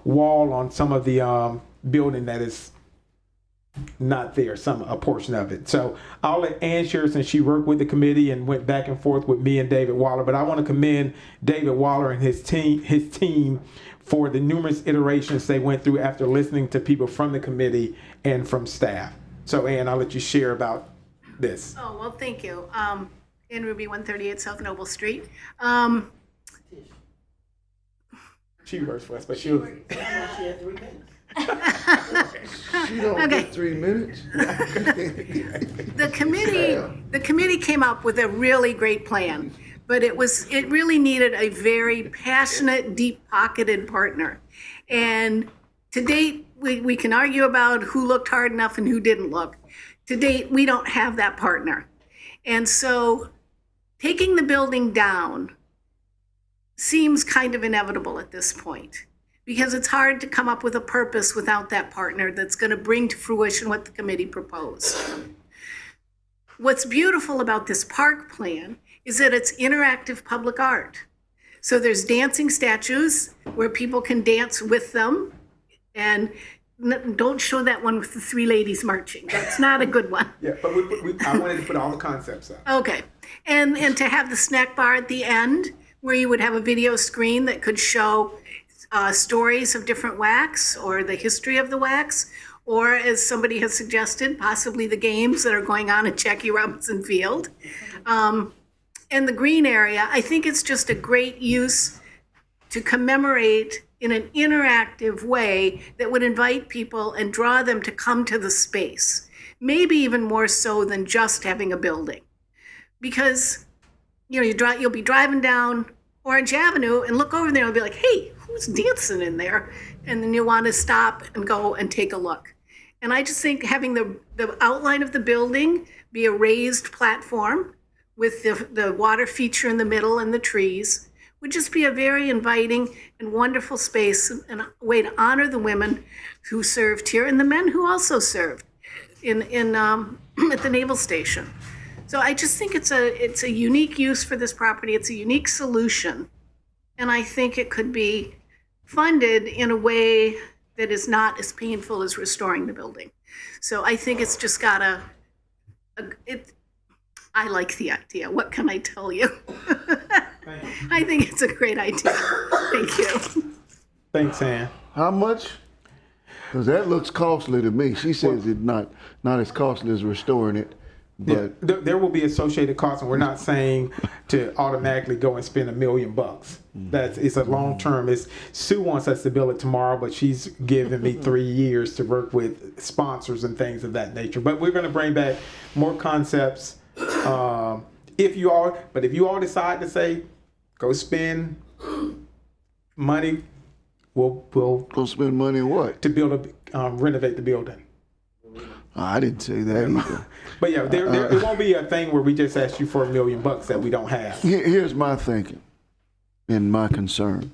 wall on some of the building that is not there, a portion of it. So I'll let Ann share, since she worked with the committee and went back and forth with me and David Waller. But I want to commend David Waller and his team for the numerous iterations they went through after listening to people from the committee and from staff. So Ann, I'll let you share about this. Oh, well, thank you. Ann Ruby, 138 South Noble Street. She works for us, but she was... You don't get 3 minutes. The committee came up with a really great plan, but it really needed a very passionate, deep-pocketed partner. And to date, we can argue about who looked hard enough and who didn't look. To date, we don't have that partner. And so taking the building down seems kind of inevitable at this point, because it's hard to come up with a purpose without that partner that's going to bring to fruition what the committee proposed. What's beautiful about this park plan is that it's interactive public art. So there's dancing statues where people can dance with them, and don't show that one with the 3 ladies marching. That's not a good one. Yeah, but I wanted to put all the concepts up. Okay, and to have the snack bar at the end, where you would have a video screen that could show stories of different wax, or the history of the wax, or, as somebody has suggested, possibly the games that are going on at Jackie Robinson Field. And the green area, I think it's just a great use to commemorate in an interactive way that would invite people and draw them to come to the space, maybe even more so than just having a building. Because you'll be driving down Orange Avenue and look over there and be like, hey, who's dancing in there? And then you want to stop and go and take a look. And I just think having the outline of the building be a raised platform with the water feature in the middle and the trees would just be a very inviting and wonderful space, and a way to honor the women who served here and the men who also served at the Naval Station. So I just think it's a unique use for this property. It's a unique solution. And I think it could be funded in a way that is not as painful as restoring the building. So I think it's just got I like the idea. What can I tell you? I think it's a great idea. Thank you. Thanks, Ann. How much? Because that looks costly to me. She says it's not as costly as restoring it. But There will be associated costs, and we're not saying to automatically go and spend $1 million. It's a long term. Sue wants us to build it tomorrow, but she's given me 3 years to work with sponsors and things of that nature. But we're going to bring back more concepts. If you all decide to say, go spend money, we'll go spend money on what? To build renovate the building. I didn't say that either. But yeah, it won't be a thing where we just ask you for $1 million that we don't have. Here's my thinking and my concern.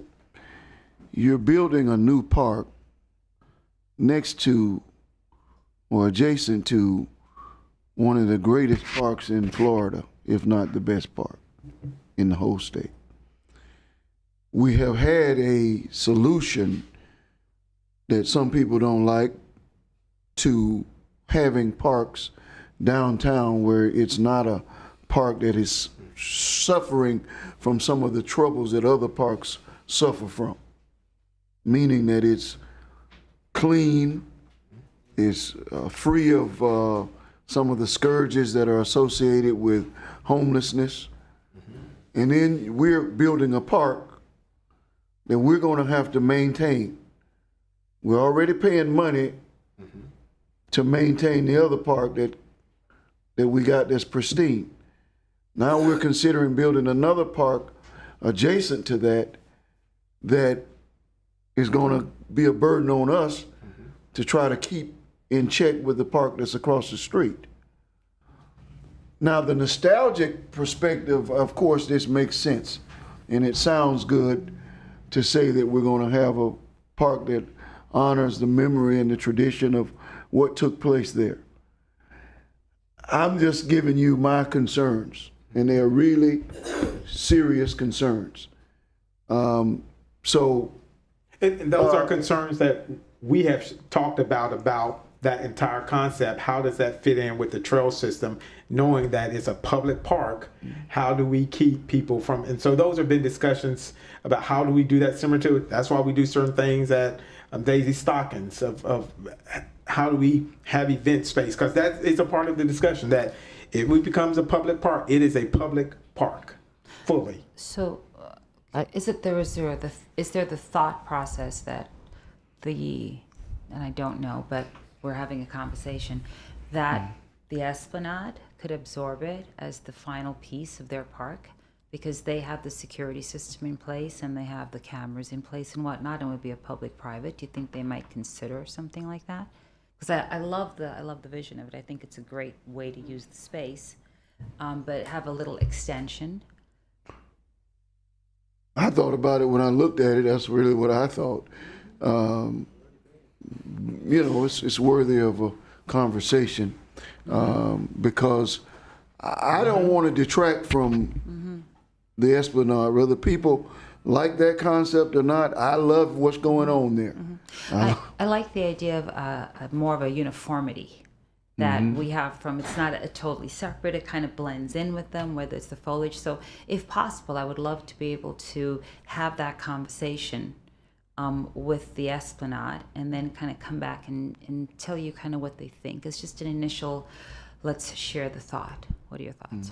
You're building a new park next to or adjacent to one of the greatest parks in Florida, if not the best park in the whole state. We have had a solution that some people don't like to having parks downtown where it's not a park that is suffering from some of the troubles that other parks suffer from. Meaning that it's clean, it's free of some of the scourges that are associated with homelessness. And then we're building a park that we're going to have to maintain. We're already paying money to maintain the other park that we got that's pristine. Now we're considering building another park adjacent to that is going to be a burden on us to try to keep in check with the park that's across the street. Now the nostalgic perspective, of course, this makes sense. And it sounds good to say that we're going to have a park that honors the memory and the tradition of what took place there. I'm just giving you my concerns, and they're really serious concerns. And those are concerns that we have talked about that entire concept. How does that fit in with the trail system, knowing that it's a public park? How do we keep people from, and so those have been discussions about how do we do that similar to, that's why we do certain things at Daisy Stockings of how do we have event space? Because that is a part of the discussion, that if it becomes a public park, it is a public park, fully. So, is there the thought process that and I don't know, but we're having a conversation, that the Esplanade could absorb it as the final piece of their park? Because they have the security system in place and they have the cameras in place and whatnot, and would be a public-private. Do you think they might consider something like that? Because I love the vision of it. I think it's a great way to use the space, but have a little extension. I thought about it when I looked at it. That's really what I thought. It's worthy of a conversation because I don't want to detract from the Esplanade, whether people like that concept or not. I love what's going on there. I like the idea of more of a uniformity that we have from, it's not a totally separate, it kind of blends in with them, whether it's the foliage. So if possible, I would love to be able to have that conversation with the Esplanade and then kind of come back and tell you kind of what they think. It's just an initial, let's share the thought. What are your thoughts?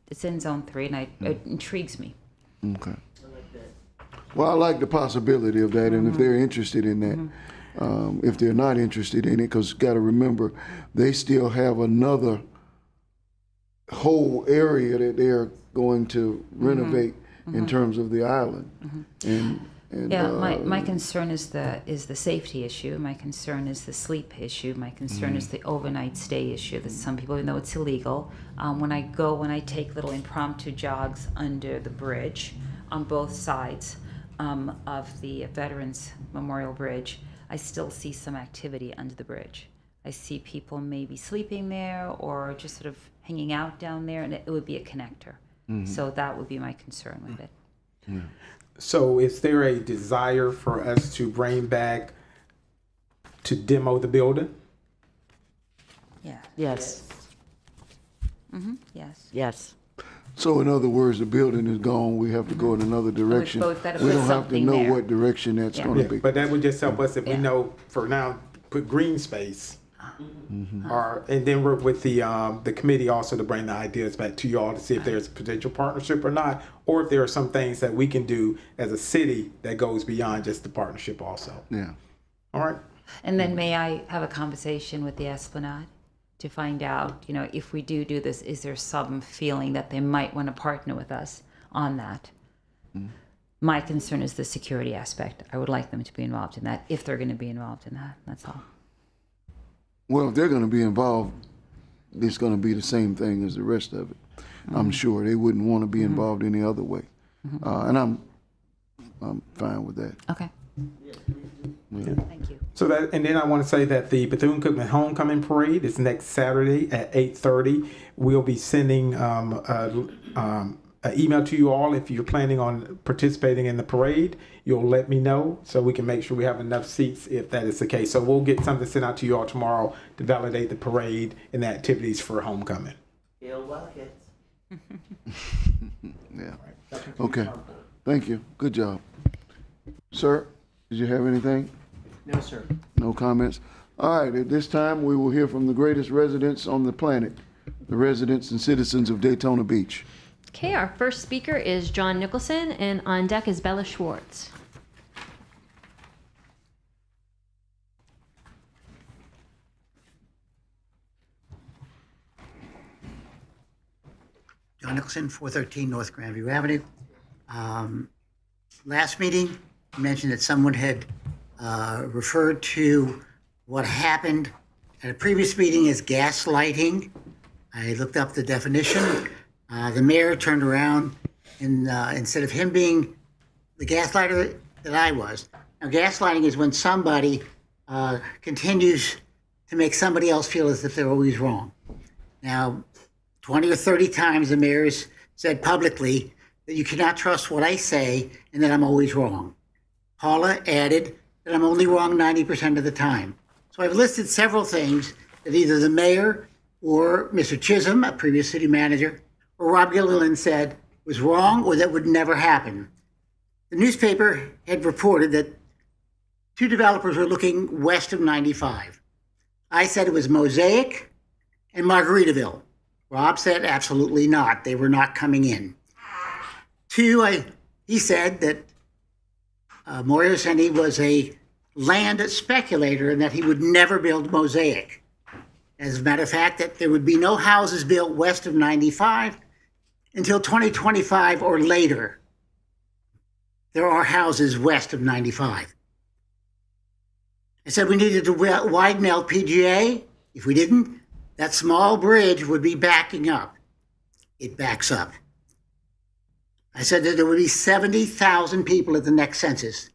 It's in Zone 3 and it intrigues me. Okay. Well, I like the possibility of that, and if they're interested in that, if they're not interested in it, because got to remember, they still have another whole area that they're going to renovate in terms of the island. My concern is the safety issue. My concern is the sleep issue. My concern is the overnight stay issue that some people, even though it's illegal, when I take little impromptu jogs under the bridge on both sides of the Veterans Memorial Bridge, I still see some activity under the bridge. I see people maybe sleeping there or just sort of hanging out down there, and it would be a connector. So that would be my concern with it. So is there a desire for us to bring back to demo the building? Yeah. Yes. Yes. Yes. So in other words, the building is gone, we have to go in another direction. We've gotta We put don't have to something know there. what direction that's going to be. But that would just help us if we know, for now, put green space. Or, and then work with the committee also to bring the ideas back to you all to see if there's a potential partnership or not, or if there are some things that we can do as a city that goes beyond just the partnership also. Yeah. All right. And then may I have a conversation with the Esplanade to find out, if we do this, is there some feeling that they might want to partner with us on that? My concern is the security aspect. I would like them to be involved in that, if they're going to be involved in that. That's all. Well, if they're going to be involved, it's going to be the same thing as the rest of it. I'm sure they wouldn't want to be involved any other way. And I'm fine with that. Okay. Yeah. Thank you. So that, and then I want to say that the Bethune-Cookman Homecoming Parade is next Saturday at 8:30. We'll be sending an email to you all. If you're planning on participating in the parade, you'll let me know so we can make sure we have enough seats if that is the case. So we'll get something sent out to you all tomorrow to validate the parade and the activities for homecoming. Bill Wildcats. Yeah. Okay. Thank you. Good job. Sir, did you have anything? No, sir. No comments? All right, at this time, we will hear from the greatest residents on the planet, the residents and citizens of Daytona Beach. Okay, our first speaker is John Nicholson, and on deck is Bella Schwartz. John Nicholson, 413 North Grandview Avenue. Last meeting, you mentioned that someone had referred to what happened at a previous meeting as gaslighting. I looked up the definition. The mayor turned around and instead of him being the gaslighter that I was. Now, gaslighting is when somebody continues to make somebody else feel as if they're always wrong. Now, 20 or 30 times the mayor has said publicly that you cannot trust what I say and that I'm always wrong. Paula added that I'm only wrong 90% of the time. So I've listed several things that either the mayor or Mr. Chisholm, a previous city manager, or Rob Gilliland said was wrong or that would never happen. The newspaper had reported that 2 developers were looking west of 95. I said it was Mosaic and Margaritaville. Rob said absolutely not. They were not coming in. 2, he said that Mario Seni was a land speculator and that he would never build Mosaic. As a matter of fact, that there would be no houses built west of 95 until 2025 or later. There are houses west of 95. I said we needed to widen LPGA. If we didn't, that small bridge would be backing up. It backs up. I said that there would be 70,000 people at the next census.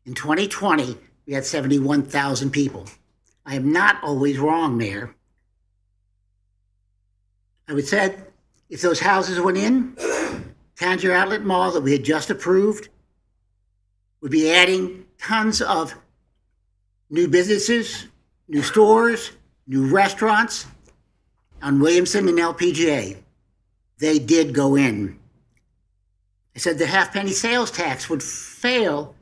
In 2020, we had 71,000 people. I am not always wrong, Mayor. I would said if those houses went in, Tangier Outlet Mall that we had just approved would be adding tons of new businesses, new stores, new restaurants on Williamson and LPGA. They did go in. I said the half-penny sales tax would fail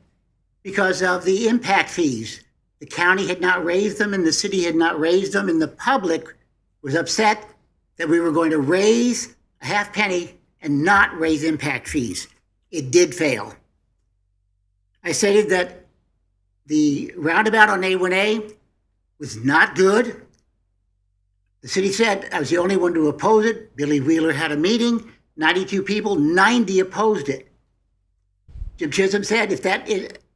because of the impact fees. The county had not raised them and the city had not raised them, and the public was upset that we were going to raise a half-penny and not raise impact fees. It did fail. I stated that the roundabout on A1A was not good. The city said I was the only one to oppose it. Billy Wheeler had a meeting, 92 people, 90 opposed it. Jim Chisholm said if that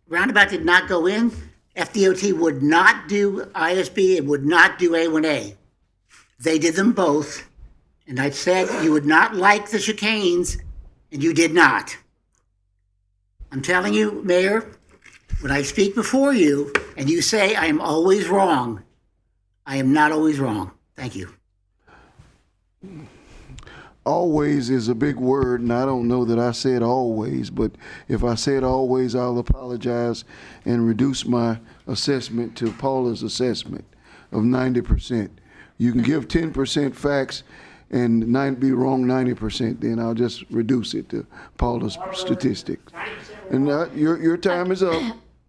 roundabout did not go in, FDOT would not do ISB and would not do A1A. They did them both, and I said you would not like the chicanes, and you did not. I'm telling you, Mayor, when I speak before you and you say I am always wrong, I am not always wrong. Thank you. Always is a big word, and I don't know that I said always, but if I said always, I'll apologize and reduce my assessment to Paula's assessment of 90%. You can give 10% facts and be wrong 90%, then I'll just reduce it to Paula's statistics. And your time is up.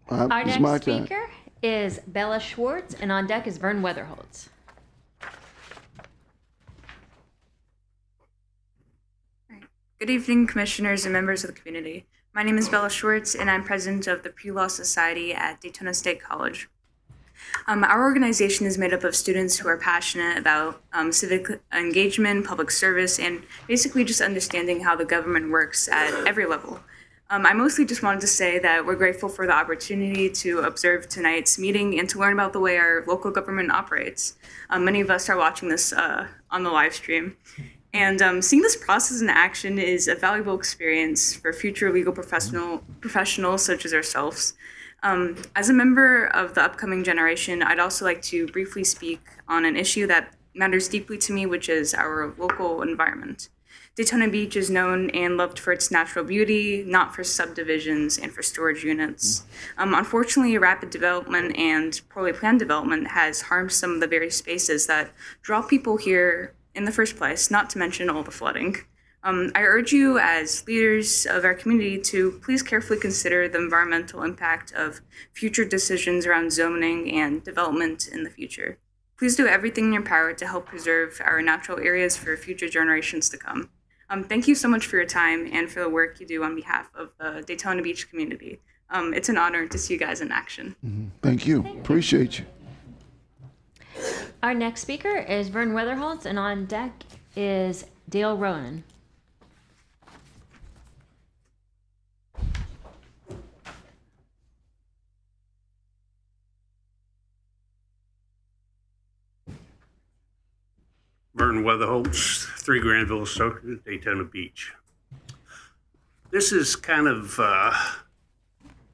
Our It's my next time. speaker is Bella Schwartz, and on deck is Vern Weatherholtz. Good evening, commissioners and members of the community. My name is Bella Schwartz, and I'm president of the Pre-Law Society at Daytona State College. Our organization is made up of students who are passionate about civic engagement, public service, and basically just understanding how the government works at every level. I mostly just wanted to say that we're grateful for the opportunity to observe tonight's meeting and to learn about the way our local government operates. Many of us are watching this on the live stream. And seeing this process in action is a valuable experience for future legal professionals such as ourselves. As a member of the upcoming generation, I'd also like to briefly speak on an issue that matters deeply to me, which is our local environment. Daytona Beach is known and loved for its natural beauty, not for subdivisions and for storage units. Unfortunately, rapid development and poorly planned development has harmed some of the very spaces that draw people here in the first place, not to mention all the flooding. I urge you as leaders of our community to please carefully consider the environmental impact of future decisions around zoning and development in the future. Please do everything in your power to help preserve our natural areas for future generations to come. Thank you so much for your time and for the work you do on behalf of the Daytona Beach community. It's an honor to see you guys in action. Thank you. Appreciate you. Our next speaker is Vern Weatherholtz, and on deck is Dale Ronan. Vern Weatherholtz, 3 Granville Circuit, Daytona Beach. This is kind of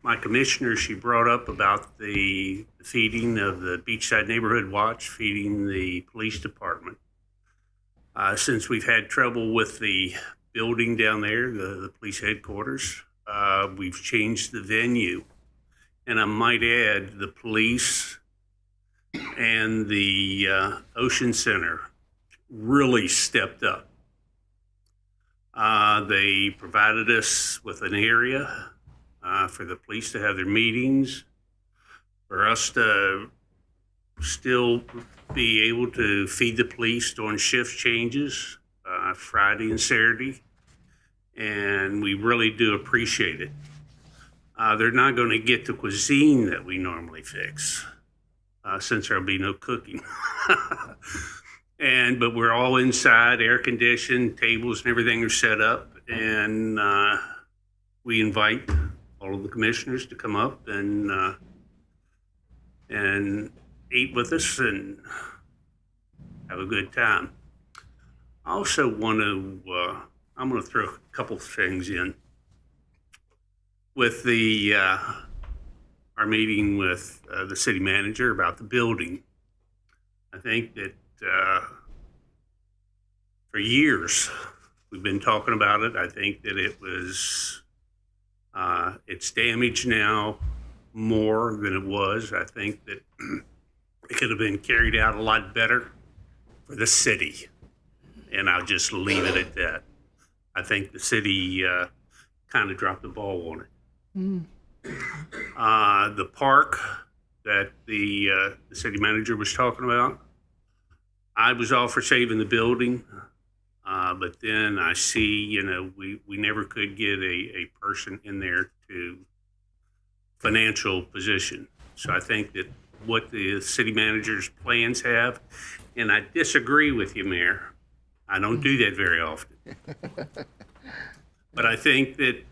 my commissioner. She brought up about the feeding of the Beachside Neighborhood Watch, feeding the police department. Since we've had trouble with the building down there, the police headquarters, we've changed the venue. And I might add, the police and the Ocean Center really stepped up. They provided us with an area for the police to have their meetings, for us to still be able to feed the police during shift changes, Friday and Saturday, and we really do appreciate it. They're not going to get the cuisine that we normally fix, since there'll be no cooking. But we're all inside, air conditioned, tables and everything are set up, and we invite all of the commissioners to come up and eat with us and have a good time. I also want to, I'm going to throw a couple things in. With the our meeting with the city manager about the building, I think that for years we've been talking about it. I think that it was it's damaged now more than it was. I think that it could have been carried out a lot better for the city, and I'll just leave it at that. I think the city kind of dropped the ball on it. The park that the city manager was talking about, I was all for saving the building, but then I see, we never could get a person in there to financial position. So I think that what the city manager's plans have, and I disagree with you, Mayor. I don't do that very often. But I think that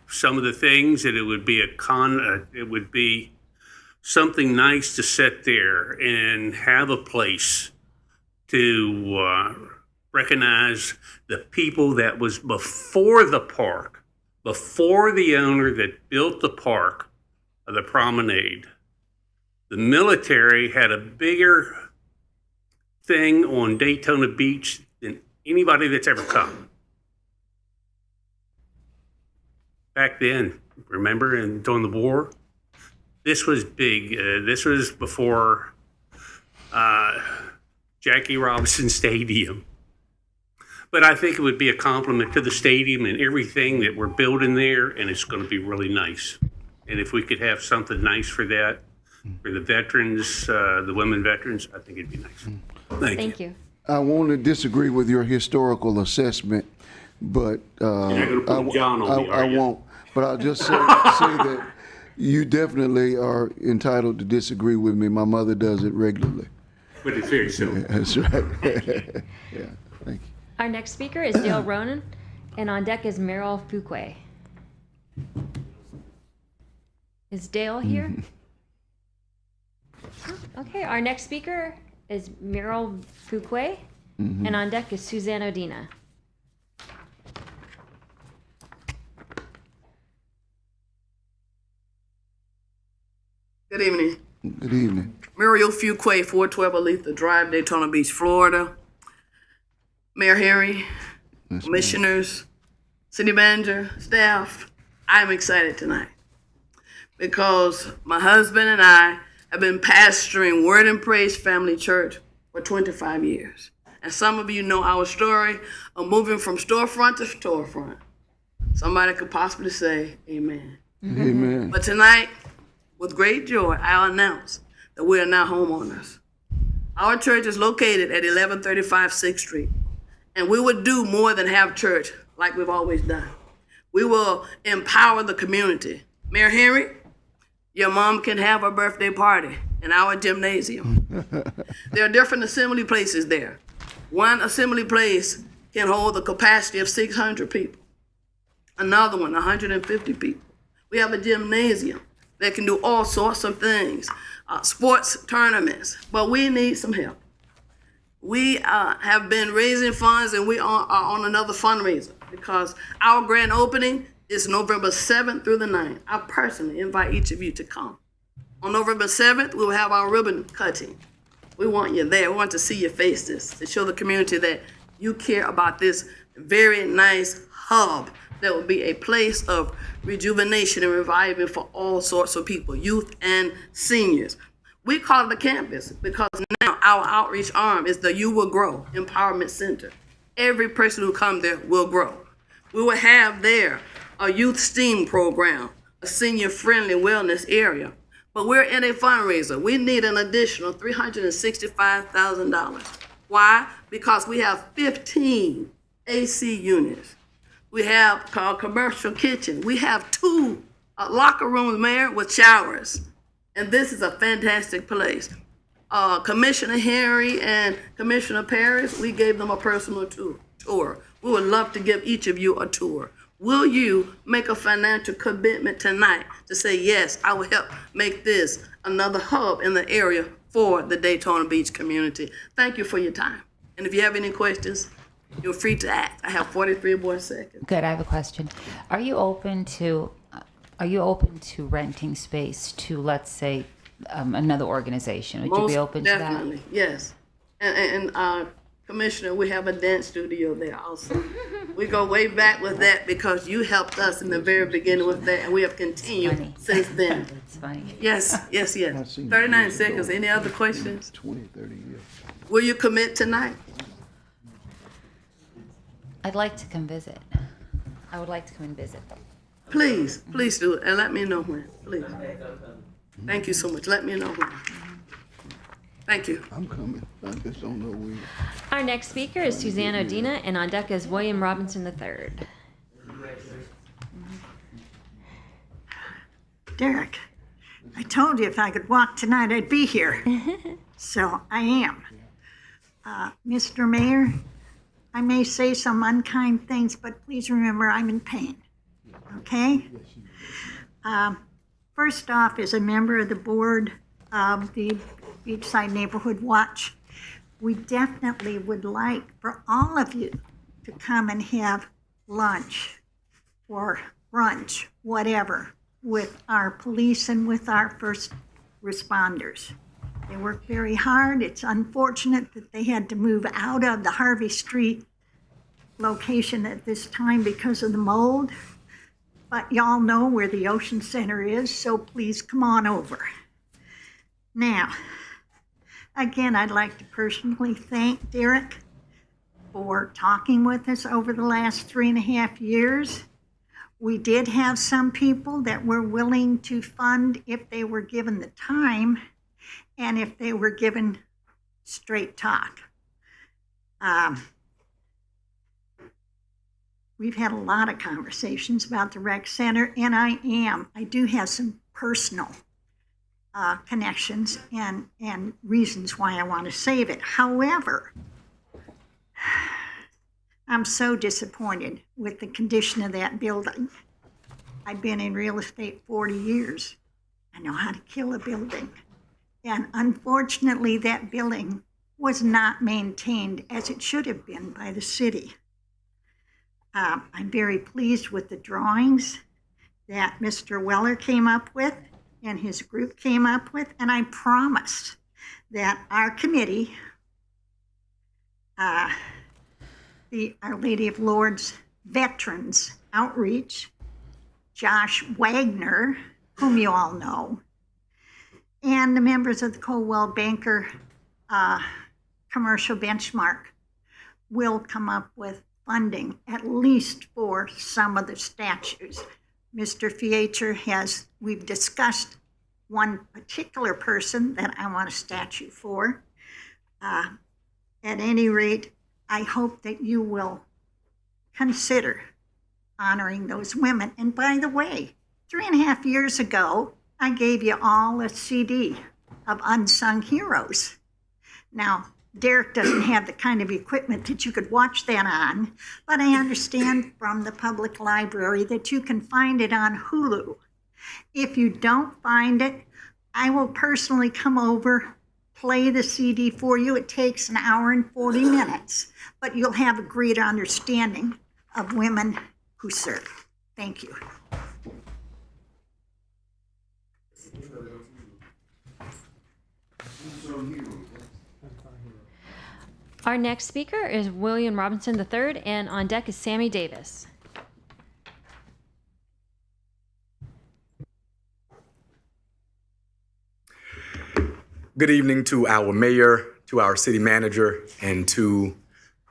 some of the things that it would be it would be something nice to sit there and have a place to recognize the people that was before the park, before the owner that built the park, or the promenade. The military had a bigger thing on Daytona Beach than anybody that's ever come. Back then, remember, and during the war, this was big. This was before Jackie Robinson Stadium. But I think it would be a compliment to the stadium and everything that we're building there, and it's going to be really nice. And if we could have something nice for that, For the veterans, the women veterans, I think it'd be nice. Thank you. I want to disagree with your historical assessment, but You're not gonna put John on me, are I you? won't. But I'll just say that you definitely are entitled to disagree with me. My mother does it regularly. But it's very simple. That's right. Yeah, thank you. Our next speaker is Dale Ronan, and on deck is Meryl Fuqua. Is Dale here? Okay, our next speaker is Meryl Fuqua, and on deck is Suzanne Odina. Good evening. Good evening. Muriel Fuqua, 412 Aletha Drive, Daytona Beach, Florida. Mayor Harry, commissioners, city manager, staff, I'm excited tonight because my husband and I have been pastoring Word and Praise Family Church for 25 years. And some of you know our story of moving from storefront to storefront. Somebody could possibly say amen. Amen. But tonight, with great joy, I announce that we are now homeowners. Our church is located at 1135 6th Street, and we would do more than have church like we've always done. We will empower the community. Mayor Henry, your mom can have a birthday party in our gymnasium. There are different assembly places there. One assembly place can hold the capacity of 600 people. Another one, 150 people. We have a gymnasium that can do all sorts of things, sports tournaments, but we need some help. We have been raising funds, and we are on another fundraiser because our grand opening is November 7th through the 9th. I personally invite each of you to come. On November 7th, we'll have our ribbon cutting. We want you there. We want to see your faces to show the community that you care about this very nice hub that will be a place of rejuvenation and reviving for all sorts of people, youth and seniors. We call it a campus because now our outreach arm is the You Will Grow Empowerment Center. Every person who comes there will grow. We will have there a youth STEAM program, a senior-friendly wellness area. But we're in a fundraiser. We need an additional $365,000. Why? Because we have 15 AC units. We have a commercial kitchen. We have 2 locker rooms, Mayor, with showers. And this is a fantastic place. Commissioner Henry and Commissioner Paris, we gave them a personal tour. We would love to give each of you a tour. Will you make a financial commitment tonight to say, yes, I will help make this another hub in the area for the Daytona Beach community? Thank you for your time. And if you have any questions, you're free to act. I have 43 more seconds. Good. I have a question. Are you open to renting space to, let's say, another organization? Would you be open to that? Definitely, yes. And Commissioner, we have a dance studio there also. We go way back with that because you helped us in the very beginning with that, and we have continued since then. It's funny. Yes. 39 seconds. Any other questions? 20, 30 years. Will you commit tonight? I'd like to come visit. I would like to come and visit. Please do it, and let me know when, please. Thank you so much. Let me know when. Thank you. I'm coming. I just don't know when. Our next speaker is Suzanne Odina, and on deck is William Robinson III. Derek, I told you if I could walk tonight, I'd be here. So I am. Mr. Mayor, I may say some unkind things, but please remember I'm in pain. Okay? First off, as a member of the board of the Beachside Neighborhood Watch, we definitely would like for all of you to come and have lunch or brunch, whatever, with our police and with our first responders. They work very hard. It's unfortunate that they had to move out of the Harvey Street location at this time because of the mold. But y'all know where the Ocean Center is, so please come on over. Now, again, I'd like to personally thank Derek for talking with us over the last 3.5 years. We did have some people that were willing to fund if they were given the time and if they were given straight talk. We've had a lot of conversations about the rec center, and I do have some personal connections and reasons why I want to save it. However, I'm so disappointed with the condition of that building. I've been in real estate 40 years. I know how to kill a building. And unfortunately, that building was not maintained as it should have been by the city. I'm very pleased with the drawings that Mr. Weller came up with and his group came up with, and I promised that our committee, the Our Lady of Lourdes Veterans Outreach, Josh Wagner, whom you all know, and the members of the Coldwell Banker Commercial Benchmark will come up with funding, at least for some of the statues. Mr. Fiecher we've discussed one particular person that I want a statue for. At any rate, I hope that you will consider honoring those women. And by the way, 3.5 years ago, I gave you all a CD of Unsung Heroes. Now, Derek doesn't have the kind of equipment that you could watch that on, but I understand from the public library that you can find it on Hulu. If you don't find it, I will personally come over, play the CD for you. It takes 1 hour and 40 minutes, but you'll have a great understanding of women who serve. Thank you. Our next speaker is William Robinson III, and on deck is Sammy Davis. Good evening to our mayor, to our city manager, and to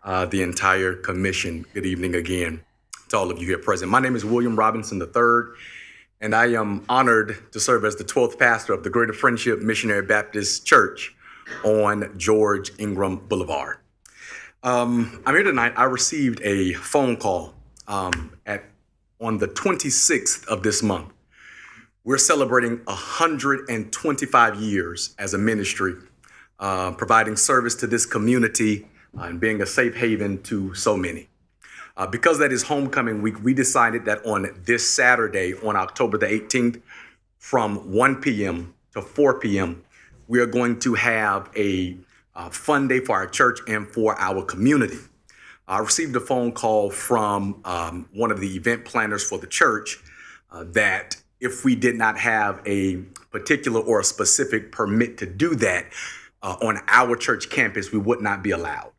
the entire commission. Good evening again to all of you here present. My name is William Robinson III, and I am honored to serve as the 12th pastor of the Greater Friendship Missionary Baptist Church on George Ingram Boulevard. I'm here tonight. I received a phone call on the 26th of this month. We're celebrating 125 years as a ministry, providing service to this community and being a safe haven to so many. Because that is homecoming week, we decided that on this Saturday, on October the 18th, from 1 p.m. to 4 p.m., we are going to have a fun day for our church and for our community. I received a phone call from one of the event planners for the church that if we did not have a particular or a specific permit to do that on our church campus, we would not be allowed.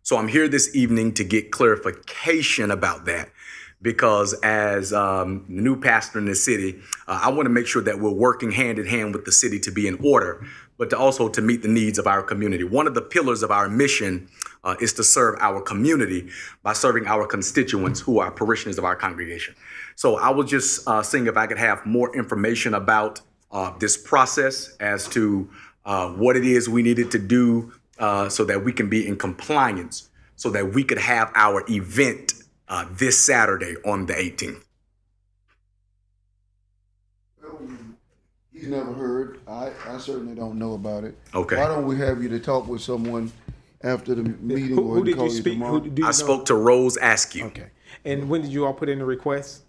So I'm here this evening to get clarification about that, because as the new pastor in the city, I want to make sure that we're working hand in hand with the city to be in order, but also to meet the needs of our community. One of the pillars of our mission is to serve our community by serving our constituents who are parishioners of our congregation. So I was just seeing if I could have more information about this process as to what it is we needed to do so that we can be in compliance, so that we could have our event this Saturday on the 18th. He's never heard. I certainly don't know about it. Okay. Why don't we have you to talk with someone after the meeting? Who did you speak? I spoke to Rose Askew. Okay. And when did you all put in the request?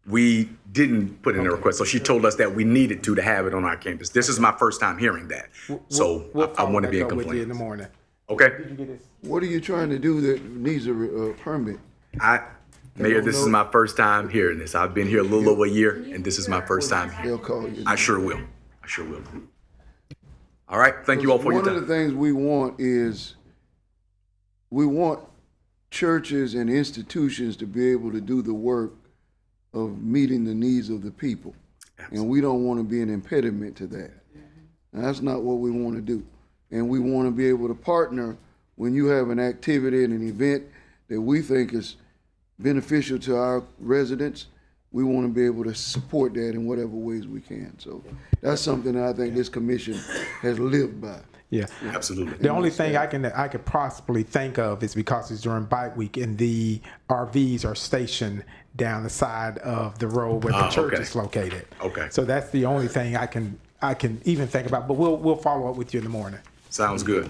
We didn't put in a request, so she told us that we needed to have it on our campus. This is my first time hearing that, so I want to be in with you in compliance. the morning. Okay. What are you trying to do that needs a permit? Mayor, this is my first time hearing this. I've been here a little over a year, and this is my first time. They'll call you. I sure will. I sure will. All right. Thank you all for your time. One of the things we want is we want churches and institutions to be able to do the work of meeting the needs of the people. Absolutely. And we don't want to be an impediment to that. Now, that's not what we want to do. And we want to be able to partner when you have an activity and an event that we think is beneficial to our residents. we want to be able to support that in whatever ways we can. So that's something that I think this commission has lived by. Yeah, absolutely. The only thing I could possibly think of is because it's during bike week and the RVs are stationed down the side of the road where the church is located. Okay. So that's the only thing I can even think about. But we'll follow up with you in the morning. Sounds good.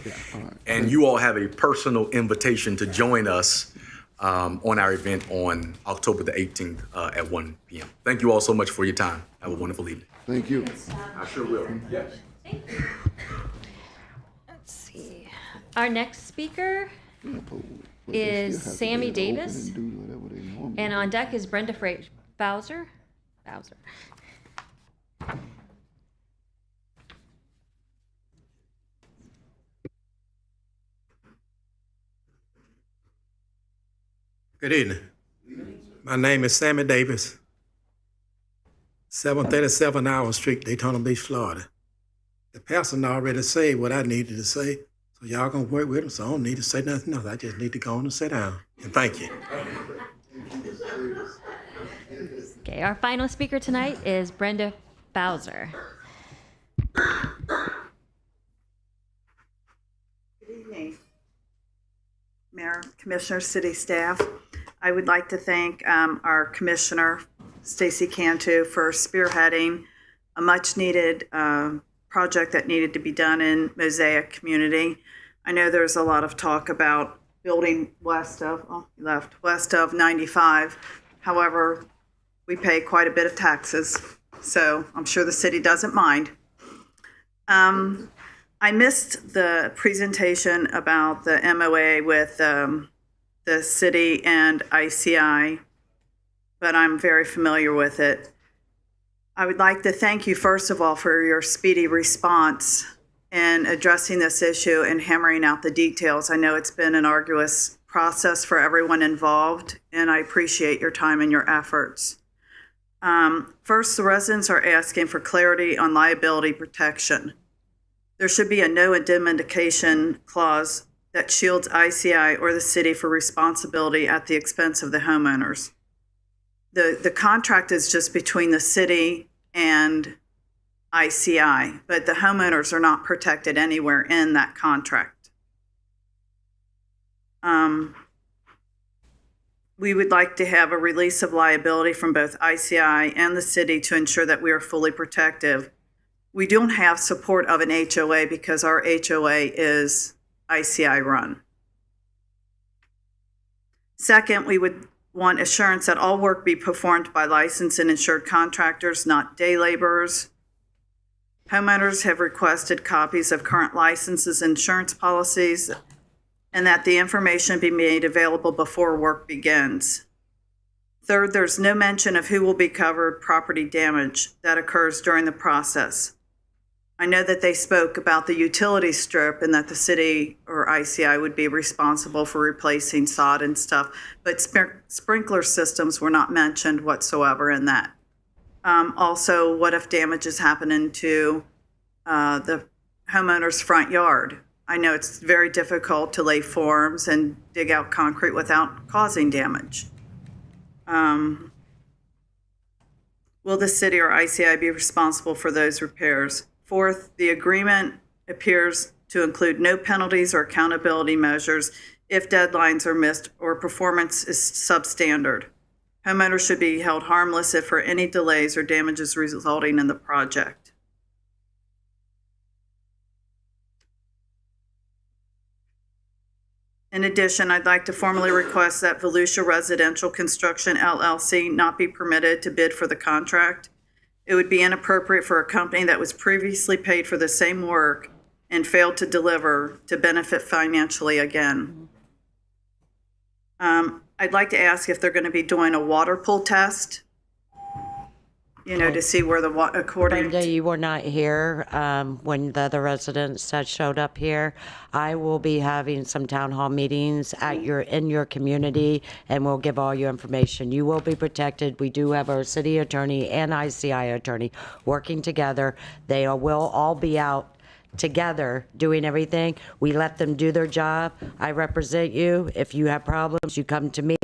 And you all have a personal invitation to join us on our event on October the 18th at 1 p.m. Thank you all so much for your time. Have a wonderful evening. Thank you. I sure will. Yes. Let's see. Our next speaker is Sammy Davis. And on deck is Brenda Bowser. Good evening. My name is Sammy Davis, 737 Howard Street, Daytona Beach, Florida. The pastor already said what I needed to say, so y'all gonna work with him, so I don't need to say nothing else. I just need to go on and sit down. And thank you. Okay, our final speaker tonight is Brenda Bowser. Good evening, Mayor, Commissioners, City staff. I would like to thank our Commissioner, Stacy Cantu, for spearheading a much-needed project that needed to be done in Mosaic community. I know there's a lot of talk about building west of 95. However, we pay quite a bit of taxes, so I'm sure the city doesn't mind. I missed the presentation about the MOA with the city and ICI, but I'm very familiar with it. I would like to thank you, first of all, for your speedy response in addressing this issue and hammering out the details. I know it's been an arduous process for everyone involved, and I appreciate your time and your efforts. First, the residents are asking for clarity on liability protection. There should be a no indemnification clause that shields ICI or the city for responsibility at the expense of the homeowners. The contract is just between the city and ICI, but the homeowners are not protected anywhere in that contract. We would like to have a release of liability from both ICI and the city to ensure that we are fully protective. We don't have support of an HOA because our HOA is ICI run. Second, we would want assurance that all work be performed by licensed and insured contractors, not day laborers. Homeowners have requested copies of current licenses and insurance policies, and that the information be made available before work begins. Third, there's no mention of who will be covered property damage that occurs during the process. I know that they spoke about the utility strip and that the city or ICI would be responsible for replacing sod and stuff, but sprinkler systems were not mentioned whatsoever in that. Also, what if damage is happening to the homeowner's front yard? I know it's very difficult to lay forms and dig out concrete without causing damage. Will the city or ICI be responsible for those repairs? Fourth, the agreement appears to include no penalties or accountability measures if deadlines are missed or performance is substandard. Homeowners should be held harmless if for any delays or damages resulting in the project. In addition, I'd like to formally request that Volusia Residential Construction LLC not be permitted to bid for the contract. It would be inappropriate for a company that was previously paid for the same work and failed to deliver to benefit financially again. I'd like to ask if they're going to be doing a water pull test, to see where the water, according Brenda, you were not here when the other residents that showed up here. I will be having some town hall meetings in your community, and we'll give all your information. You will be protected. We do have our city attorney and ICI attorney working together. They will all be out together doing everything. We let them do their job. I represent you. If you have problems, you come to me.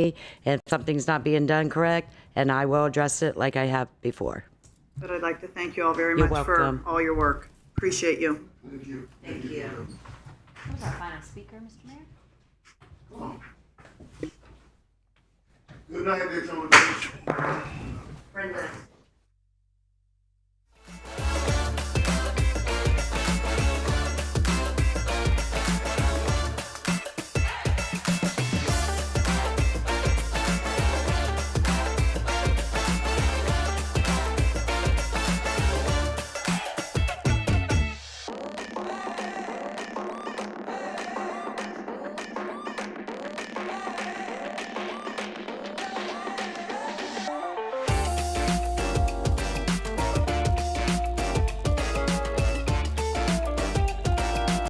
If something's not being done correct, and I will address it like I have before. But I'd like to thank you all very You're much welcome. for all your work. Appreciate you. Thank you. Thank you. Who's our final speaker, Mr. Mayor? Good night, Daytona. Brenda.